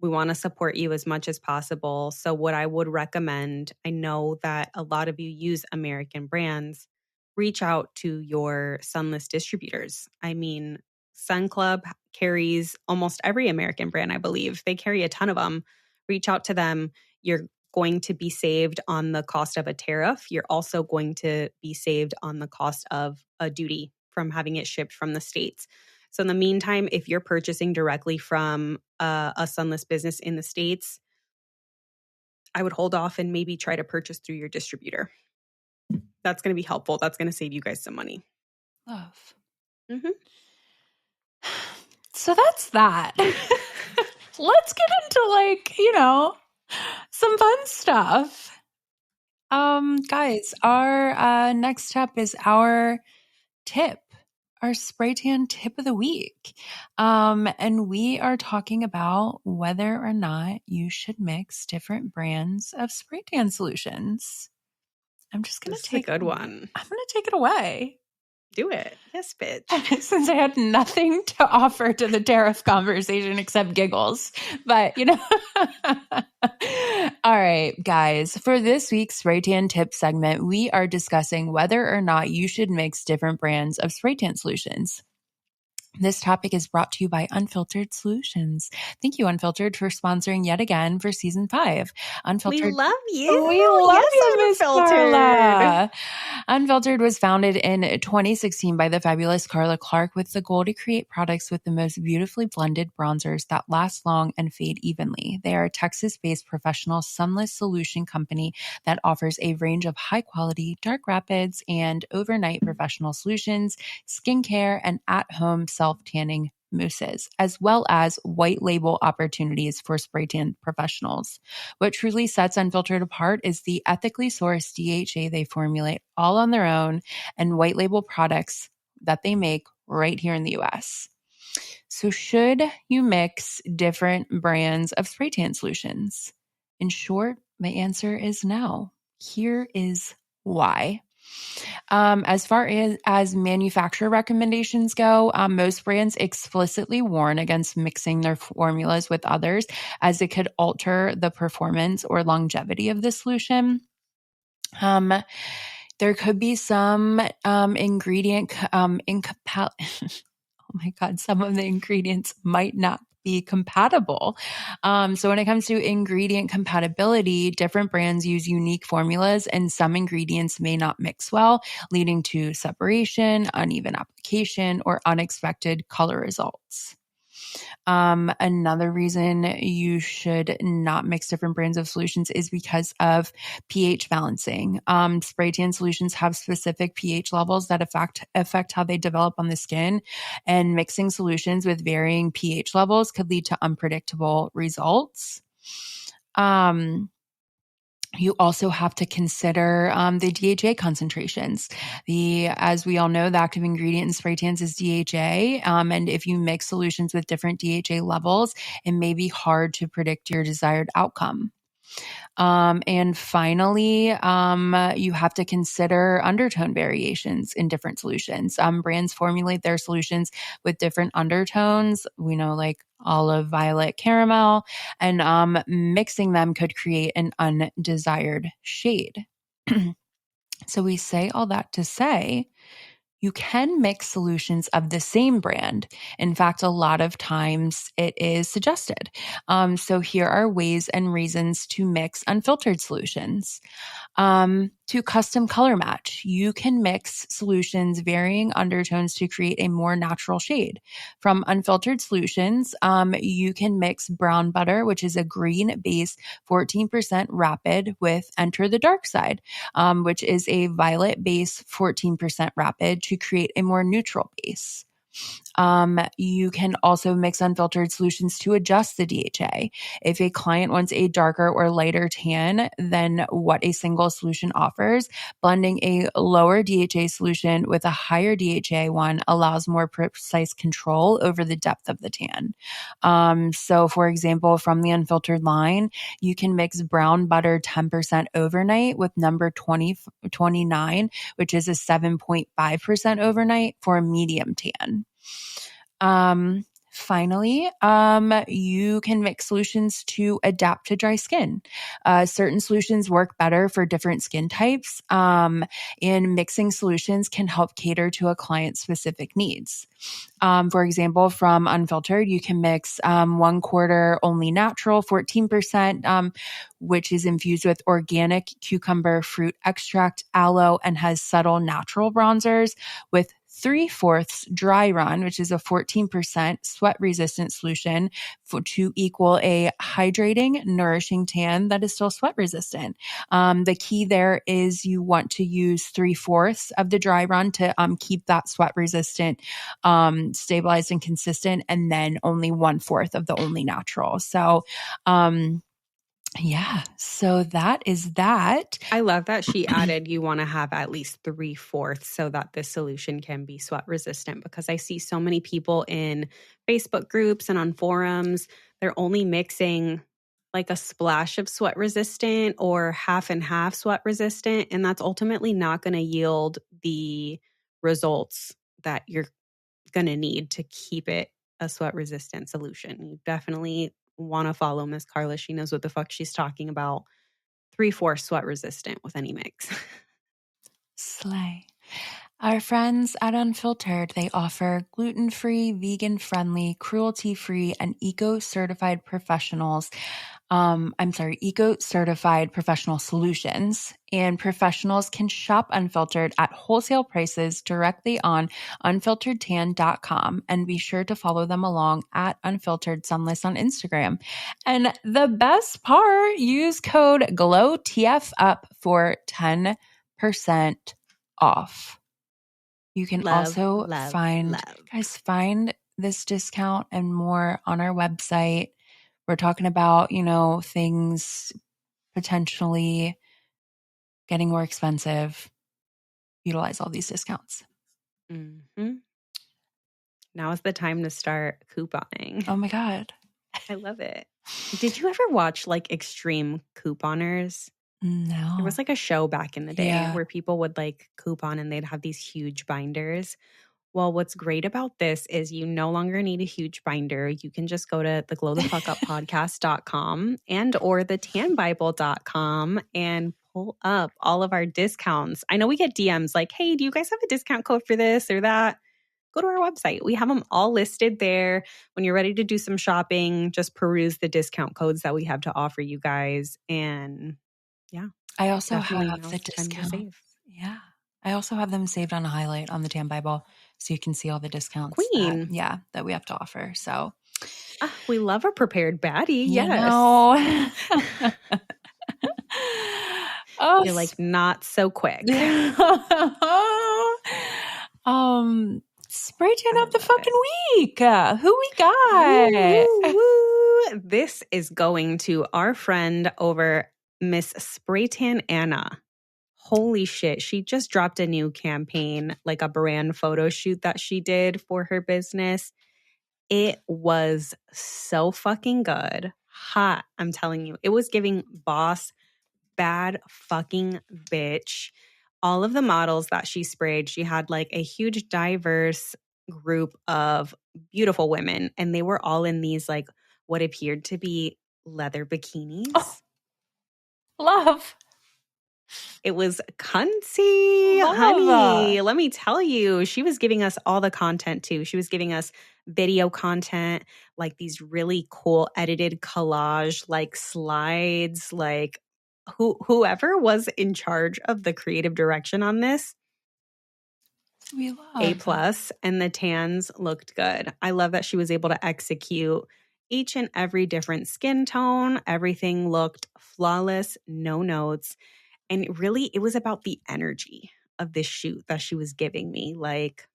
We want to support you as much as possible. So what I would recommend, I know that a lot of you use American brands, reach out to your Sunless distributors. I mean, Sun Club carries almost every American brand, I believe. They carry a ton of them. Reach out to them. You're going to be saved on the cost of a tariff. You're also going to be saved on the cost of a duty from having it shipped from the States. So in the meantime, if you're purchasing directly from a Sunless business in the States, I would hold off and maybe try to purchase through your distributor. That's going to be helpful. That's going to save you guys some money. Love. Mm-hmm. So that's that. Let's get into some fun stuff. Guys, our next step is our tip. Our spray tan tip of the week. And we are talking about whether or not you should mix different brands of spray tan solutions. I'm just going to take a good one. I'm going to take it away. Do it. Yes, bitch. Since I had nothing to offer to the tariff conversation except giggles. But, all right, guys, for this week's spray tan tip segment, we are discussing whether or not you should mix different brands of spray tan solutions. This topic is brought to you by Unfiltered Solutions. Thank you, Unfiltered, for sponsoring yet again for season 5. Unfiltered, we love you. We love you, Miss Unfiltered. Carla. Unfiltered was founded in 2016 by the fabulous Carla Clark with the goal to create products with the most beautifully blended bronzers that last long and fade evenly. They are a Texas-based professional sunless solution company that offers a range of high-quality dark rapids and overnight professional solutions, skincare, and at-home self-tanning mousses, as well as white label opportunities for spray tan professionals. What truly sets Unfiltered apart is the ethically sourced DHA they formulate all on their own and white label products that they make right here in the US. So should you mix different brands of spray tan solutions? In short, my answer is no. Here is why. As far as manufacturer recommendations go, most brands explicitly warn against mixing their formulas with others, as it could alter the performance or longevity of the solution. There could be some ingredient Oh my God, some of the ingredients might not be compatible. So when it comes to ingredient compatibility, different brands use unique formulas and some ingredients may not mix well, leading to separation, uneven application, or unexpected color results. Another reason you should not mix different brands of solutions is because of pH balancing. Spray tan solutions have specific pH levels that affect how they develop on the skin, and mixing solutions with varying pH levels could lead to unpredictable results. You also have to consider the DHA concentrations. As we all know, the active ingredient in spray tans is DHA. And if you mix solutions with different DHA levels, it may be hard to predict your desired outcome. And finally, you have to consider undertone variations in different solutions. Brands formulate their solutions with different undertones. We know like olive, violet, caramel, and mixing them could create an undesired shade. So we say all that to say, you can mix solutions of the same brand. In fact, a lot of times it is suggested. So here are ways and reasons to mix unfiltered solutions. To custom color match, you can mix solutions varying undertones to create a more natural shade. From unfiltered solutions, you can mix brown butter, which is a green base 14% rapid, with Enter the Dark Side, which is a violet base 14% rapid, to create a more neutral base. You can also mix unfiltered solutions to adjust the DHA. If a client wants a darker or lighter tan than what a single solution offers, blending a lower DHA solution with a higher DHA one allows more precise control over the depth of the tan. So for example, from the unfiltered line, you can mix brown butter 10% overnight with number 29, which is a 7.5% overnight, for a medium tan. Finally, you can mix solutions to adapt to dry skin. Certain solutions work better for different skin types, and mixing solutions can help cater to a client's specific needs. For example, from unfiltered, you can mix 1/4 only natural 14%, which is infused with organic cucumber fruit extract, aloe, and has subtle natural bronzers, with 3/4 dry run, which is a 14% sweat resistant solution, to equal a hydrating, nourishing tan that is still sweat resistant. The key there is you want to use 3/4 of the dry run to keep that sweat resistant stabilized and consistent, and then only 1/4 of the only natural. So, yeah, so that is that. I love that she added you want to have at least 3/4 so that the solution can be sweat resistant, because I see so many people in Facebook groups and on forums, they're only mixing like a splash of sweat resistant or half and half sweat resistant, and that's ultimately not going to yield the results that you're going to need to keep it a sweat resistant solution. You definitely want to follow Miss Carla. She knows what the fuck she's talking about. 3/4 sweat resistant with any mix. Slay. Our friends at Unfiltered, they offer gluten-free, vegan-friendly, cruelty-free, and eco-certified eco-certified professional solutions. And professionals can shop Unfiltered at wholesale prices directly on unfilteredtan.com, and be sure to follow them along at Unfiltered Sunless on Instagram. And the best part, use code GLOWTFUP for 10% off. You can also find this discount and more on our website. We're talking about, things potentially getting more expensive. Utilize all these discounts. Mm-hmm. Now is the time to start couponing. Oh my God. I love it. Did you ever watch like Extreme Couponers? No. There was like a show back in the day where people would like coupon and they'd have these huge binders. Well, what's great about this is you no longer need a huge binder. You can just go to the glowthefuckuppodcast.com and or the tanbible.com and pull up all of our discounts. I know we get DMs like, hey, do you guys have a discount code for this or that? go to our website. We have them all listed there. When you're ready to do some shopping, just peruse the discount codes that we have to offer you guys. And yeah, I also definitely have now's the the time to discount. save. Yeah. I also have them saved on a highlight on the Tan Bible so you can see all the discounts Queen. that we have to offer. So, We love a prepared baddie. you Yes. know. Oh, You're like, not so quick. Spray tan I of the love fucking week. Who we got? Woo, woo. This is going to our friend over Miss Spraytan Anna. Holy shit. She just dropped a new campaign, like a brand photo shoot that she did for her business. It was so fucking good. Hot. I'm telling you. It was giving boss, bad fucking bitch. All of the models that she sprayed, she had like a huge diverse group of beautiful women, and they were all in these like what appeared to be leather bikinis. Oh, love. It was cunty, honey. Let me tell you, she was giving us all the content too. She was giving us video content, like these really cool edited collage, like slides, like whoever was in charge of the creative direction on this, We love A+, and the tans looked good. I love that she was able to execute each and every different skin tone. Everything looked flawless, no notes. And really, it was about the energy of this shoot that she was giving me. Like,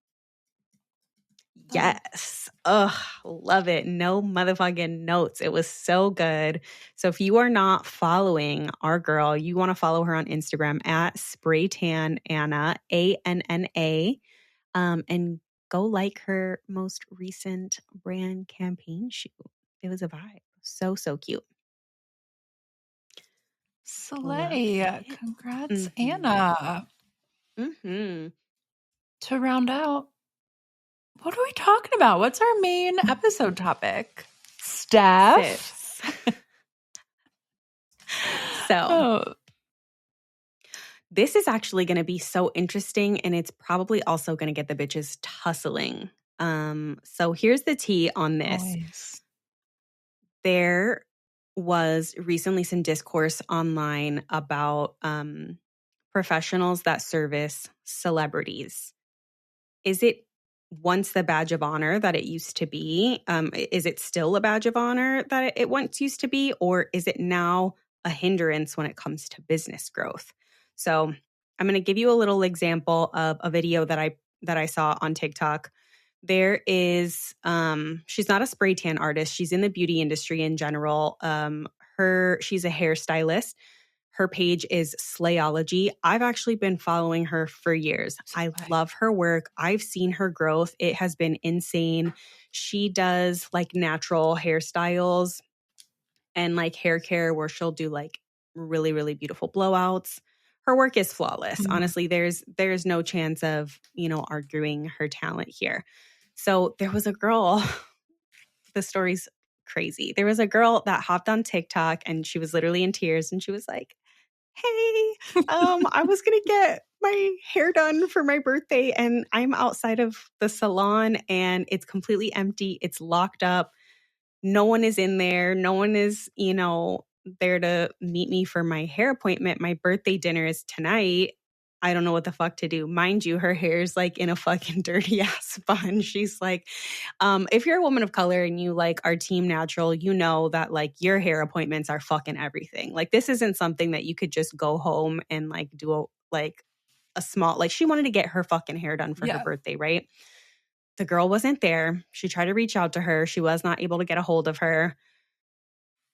yes. Ugh, love it. No motherfucking notes. It was so good. So if you are not following our girl, you want to follow her on Instagram at SprayTanAnna, ANNA, and go like her most recent brand campaign shoot. It was a vibe. So, so cute. Slay. Congrats, Mm-hmm. Anna. Mm-hmm. To round out, what are we talking about? What's our main episode topic? Steph? So this is actually going to be so interesting, and it's probably also going to get the bitches tussling. So here's the tea on this. Always. There was recently some discourse online about professionals that service celebrities. Is it once the badge of honor that it used to be? Is it still a badge of honor that it once used to be? Or is it now a hindrance when it comes to business growth? So I'm going to give you a little example of a video that I saw on TikTok. There is, she's not a spray tan artist. She's in the beauty industry in general. She's a hairstylist. Her page is Slayology. I've actually been following her for years. I love her work. I've seen her growth. It has been insane. She does like natural hairstyles and like hair care where she'll do like really, really beautiful blowouts. Her work is flawless. Mm-hmm. Honestly, there's no chance of, arguing her talent here. So there was a girl, the story's crazy. There was a girl that hopped on TikTok and she was literally in tears and she was like, hey, I was going to get my hair done for my birthday and I'm outside of the salon and it's completely empty. It's locked up. No one is in there. No one is, there to meet me for my hair appointment. My birthday dinner is tonight. I don't know what the fuck to do. Mind you, her hair's like in a fucking dirty ass bun. She's like, if you're a woman of color and you like are team natural, you know that like your hair appointments are fucking everything. Like this isn't something that you could just go home and like do a small, like she wanted to get her fucking hair done for her birthday, right? The girl wasn't there. She tried to reach out to her. She was not able to get a hold of her.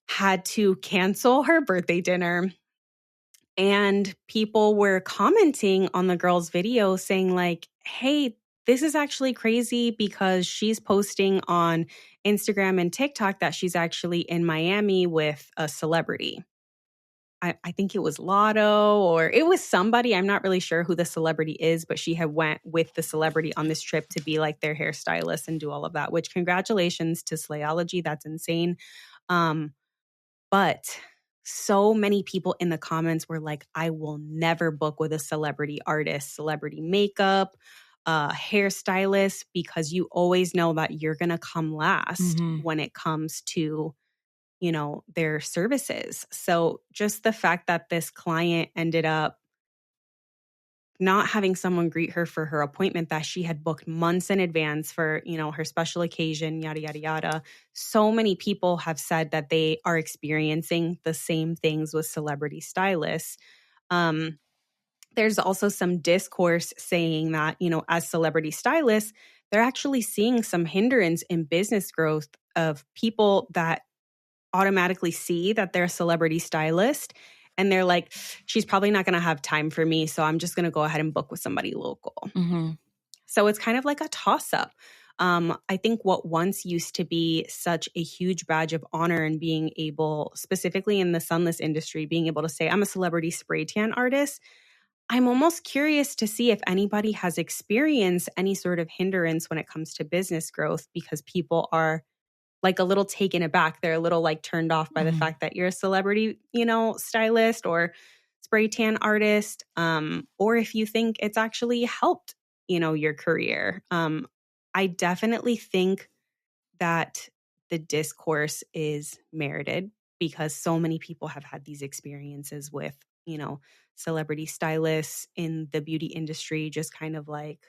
Had to cancel her birthday dinner. And people were commenting on the girl's video saying like, hey, this is actually crazy because she's posting on Instagram and TikTok that she's actually in Miami with a celebrity. I think it was Lotto or it was somebody. I'm not really sure who the celebrity is, but she had went with the celebrity on this trip to be like their hairstylist and do all of that, which congratulations to Slayology. That's insane. But so many people in the comments were like, I will never book with a celebrity artist, celebrity makeup. a hairstylist, because you always know that you're going to come last when it comes to, you know, their services. So just the fact that this client ended up not having someone greet her for her appointment that she had booked months in advance for, you know, her special occasion, yada, yada, yada. So many people have said that they are experiencing the same things with celebrity stylists. There's also some discourse saying that, you know, as celebrity stylists, they're actually seeing some hindrance in business growth of people that automatically see that they're a celebrity stylist. And they're like, she's probably not going to have time for me, so I'm just going to go ahead and book with somebody local. So it's kind of like a toss-up. I think what once used to be such a huge badge of honor and being able, specifically in the sunless industry, being able to say, I'm a celebrity spray tan artist, I'm almost curious to see if anybody has experienced any sort of hindrance when it comes to business growth, because people are like a little taken aback. They're a little like turned off by the fact that you're a celebrity, you know, stylist or spray tan artist, or if you think it's actually helped, you know, your career. I definitely think that the discourse is merited because so many people have had these experiences with, you know, celebrity stylists in the beauty industry, just kind of like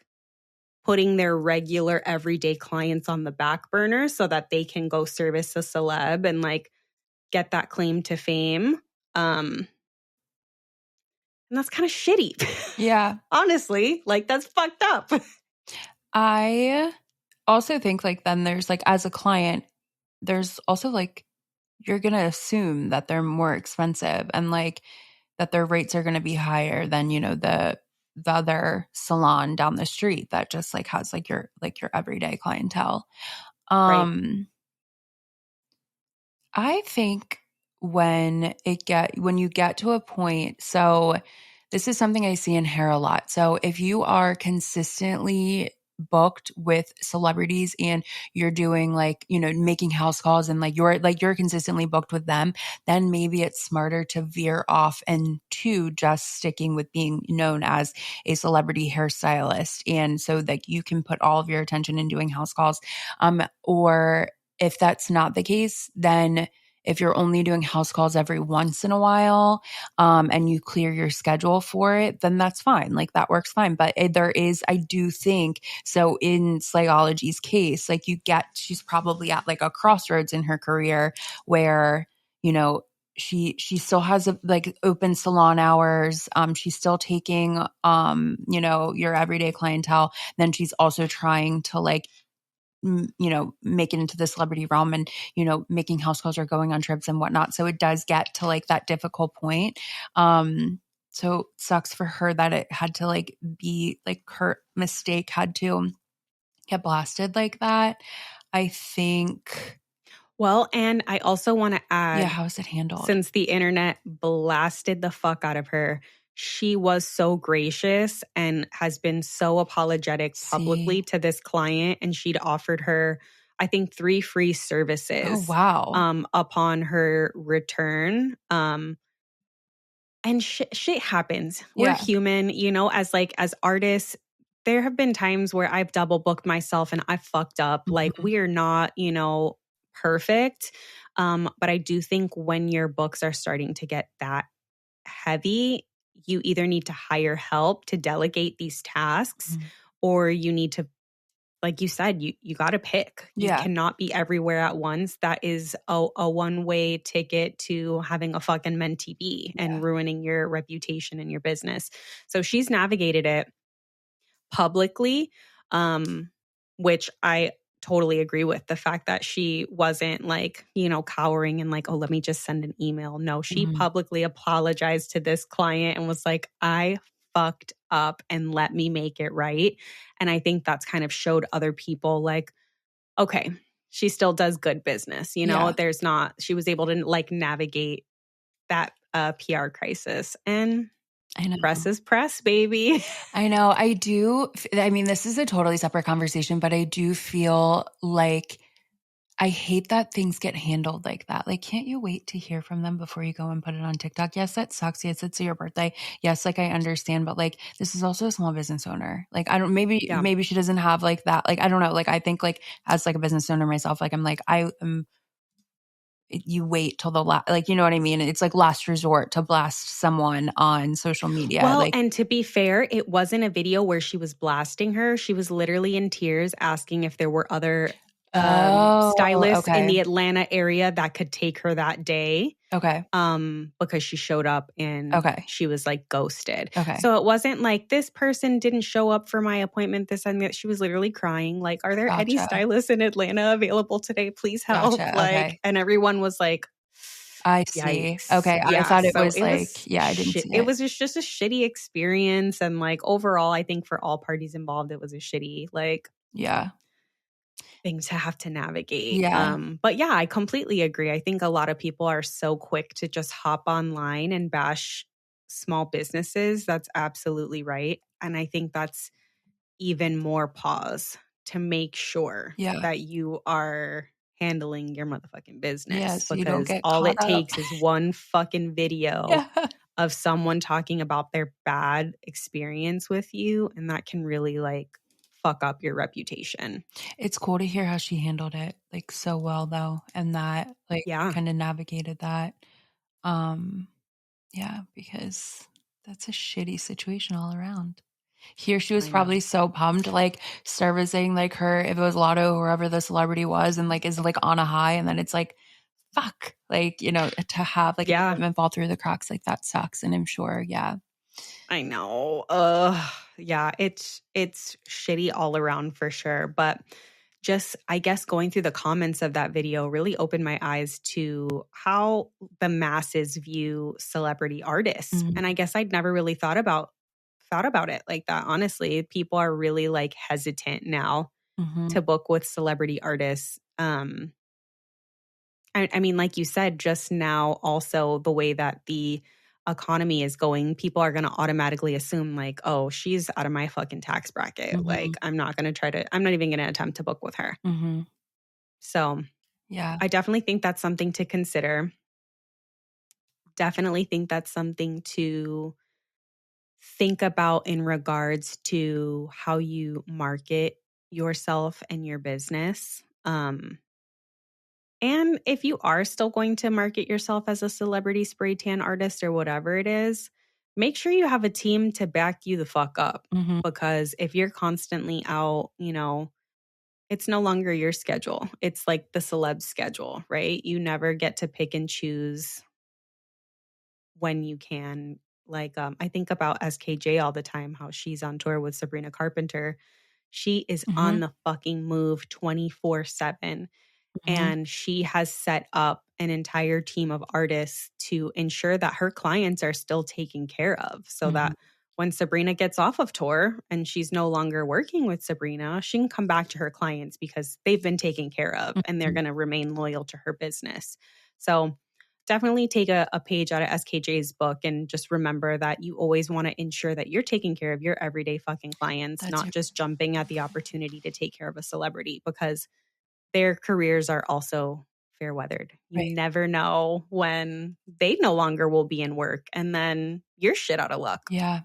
putting their regular everyday clients on the back burner so that they can go service a celeb and like get that claim to fame. And that's kind of shitty. Yeah. Honestly, like that's fucked up. I also think like then there's like as a client, there's also like you're going to assume that they're more expensive and like that their rates are going to be higher than, you know, the other salon down the street that just like has like your everyday clientele. Right. I think when you get to a point, so this is something I see in hair a lot. So if you are consistently booked with celebrities and you're doing like, you know, making house calls and you're consistently booked with them, then maybe it's smarter to veer off and to just sticking with being known as a celebrity hairstylist. And so that you can put all of your attention in doing house calls. Or if that's not the case, then if you're only doing house calls every once in a while, and you clear your schedule for it, then that's fine. Like that works fine. But I do think, so in Slayology's case, like she's probably at like a crossroads in her career where, you know, she still has like open salon hours. She's still taking, you know, your everyday clientele. Then she's also trying to like, you know, make it into the celebrity realm and, you know, making house calls or going on trips and whatnot. So it does get to like that difficult point. So it sucks for her that it had to like be like her mistake had to get blasted like that. I think. Well, and I also want to add, how is it handled? Since the internet blasted the fuck out of her, she was so gracious and has been so apologetic publicly to this client. And she'd offered her, I think, 3 free services. Oh, wow. Upon her return. And shit happens. We're human, you know, as artists. There have been times where I've double booked myself and I've fucked up. Like we are not, you know, perfect. But I do think when your books are starting to get that heavy, you either need to hire help to delegate these tasks, or you need to, like you said, you got to pick. You cannot be everywhere at once. That is a one-way ticket to having a fucking mentee be and ruining your reputation and your business. So she's navigated it publicly, which I totally agree with. The fact that she wasn't like, you know, cowering and like, oh, let me just send an email. No, she publicly apologized to this client and was like, I fucked up and let me make it right. And I think that's kind of showed other people like, okay, she still does good business. You know, she was able to like navigate that PR crisis. And I know. Press is press, baby. I know. I mean, this is a totally separate conversation, but I do feel like I hate that things get handled like that. Like, can't you wait to hear from them before you go and put it on TikTok? Yes, that sucks. Yes, it's your birthday. Yes, like I understand, but like this is also a small business owner. Like, I don't Yeah. maybe she doesn't have like that. Like, I don't know. Like, I think like as like a business owner myself, like I'm like, I am you wait till the last, like, you know what I mean? It's like last resort to blast someone on social media. Well, Like, and to be fair, it wasn't a video where she was blasting her. She was literally in tears asking if there were other oh, stylists in okay. the Atlanta area that could take her that day. Okay. Because she showed up and Okay. she was like ghosted. Okay. So it wasn't like this person didn't show up for my appointment, this and that. She was literally crying, like, are there any Gotcha. stylists in Atlanta available today? Please help. Gotcha. Like, Okay. and everyone was like, I see. yikes. Okay. I Yeah. thought it So was it like, was yeah, I didn't shit. see It it. was just a shitty experience. And like overall, I think for all parties involved, it was a shitty like Yeah. thing to have to navigate. Yeah. But yeah, I completely agree. I think a lot of people are so quick to just hop online and bash small businesses. That's absolutely right. And I think that's even more pause to make sure Yeah. that you are handling your motherfucking Yeah. business So you don't because get all caught it up. takes is one fucking video Yeah. of someone talking about their bad experience with you. And that can really like fuck up your reputation. It's cool to hear how she handled it like so well though. And that like Yeah. kind of navigated that. Um, yeah, because that's a shitty situation all around. Here she was I know. probably so pumped, like servicing like her, if it was Lotto, whoever the celebrity was, and like is like on a high, and then it's like, fuck, like, you know, to have like an Yeah, appointment fall through the cracks, like that sucks. And I'm sure, yeah. I know. Yeah, it's shitty all around for sure. But just I guess going through the comments of that video really opened my eyes to how the masses view celebrity artists. Mhm. And I guess I'd never really thought about it like that. Honestly, people are really like hesitant now Mhm. to book with celebrity artists. I mean, like you said, just now, also the way that the economy is going, people are going to automatically assume, like, oh, she's out of my fucking tax bracket. Like, Mhm. I'm not even going to attempt to book with her. Mhm. So Yeah. I definitely think that's something to consider. Definitely think that's something to think about in regards to how you market yourself and your business. And if you are still going to market yourself as a celebrity spray tan artist or whatever it is, make sure you have a team to back you the fuck up. Mhm. Because if you're constantly out, it's no longer your schedule. It's like the celeb schedule, right? You never get to pick and choose when you can. Like, I think about SKJ all the time, how she's on tour with Sabrina Carpenter. She is on Mhm. the fucking move 24/7. Mhm. And she has set up an entire team of artists to ensure that her clients are still taken care of so Mhm. that when Sabrina gets off of tour and she's no longer working with Sabrina, she can come back to her clients because they've been taken care of and they're Mhm. going to remain loyal to her business. So definitely take a page out of SKJ's book and just remember that you always want to ensure that you're taking care of your everyday fucking clients, That's not just jumping at the opportunity to take care of a celebrity because their careers are also fair weathered. You right. never know when they no longer will be in work and then you're shit out of luck. Yeah.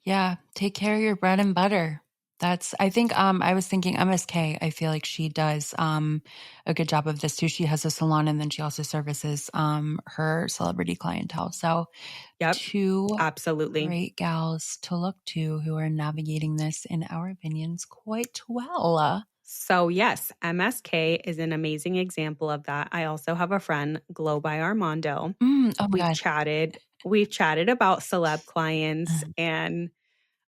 Yeah. Take care of your bread and butter. That's I think I was thinking MSK, I feel like she does a good job of this too. She has a salon and then she also services her celebrity clientele. So Yep, two absolutely. great gals to look to who are navigating this in our opinions quite well. So yes, MSK is an amazing example of that. I also have a friend, Glow by Armando. Oh my We've god. chatted, we've chatted about celeb clients Uh, and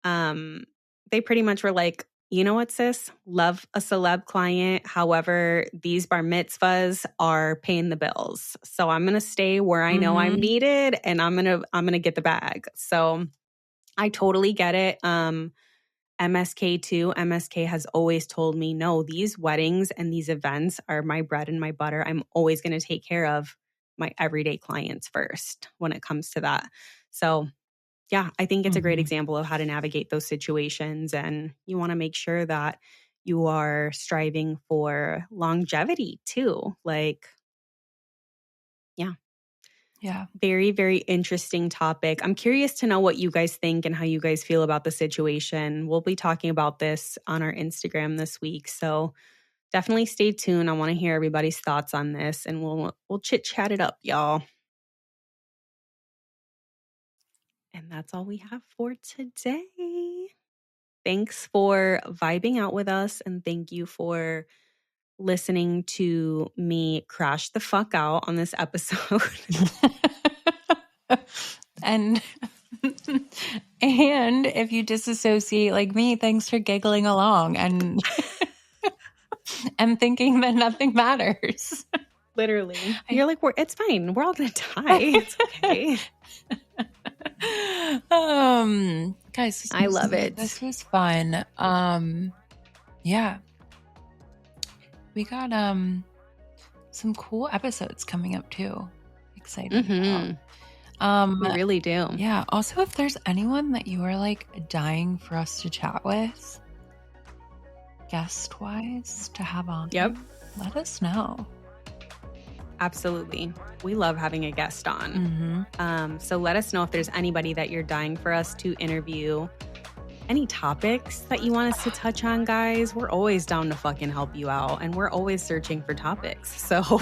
Um, they pretty much were like, you know what, sis? Love a celeb client. However, these bar mitzvahs are paying the bills. So I'm gonna stay where I know I'm mhm. needed and I'm gonna get the bag. So I totally get it. MSK too. MSK has always told me, no, these weddings and these events are my bread and my butter. I'm always gonna take care of my everyday clients first when it comes to that. So yeah, I think it's a great Mhm. example of how to navigate those situations. And you want to make sure that you are striving for longevity too. Like, yeah. Yeah. Very, very interesting topic. I'm curious to know what you guys think and how you guys feel about the situation. We'll be talking about this on our Instagram this week. So definitely stay tuned. I want to hear everybody's thoughts on this, and we'll chit chat it up, y'all. And that's all we have for today. Thanks for vibing out with us, and thank you for listening to me crash the fuck out on this episode. And if you disassociate like me, thanks for giggling along and and thinking that nothing matters. Literally. You're like, it's fine. We're all gonna die. It's okay. Guys, I love it. This was fun. Yeah. We got some cool episodes coming up too. Excited about. We really do. Yeah. Also, if there's anyone that you are like dying for us to chat with, guest wise, to have on, let us know. Absolutely. We love having a guest on. So let us know if there's anybody that you're dying for us to interview. Any topics that you want us to touch on, guys. We're always down to fucking help you out, and we're always searching for topics. So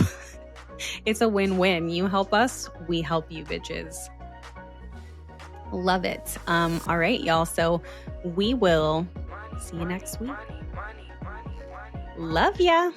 it's a win-win. You help us, we help you, bitches. Love it. All right, y'all. So we will see you next week. Love ya.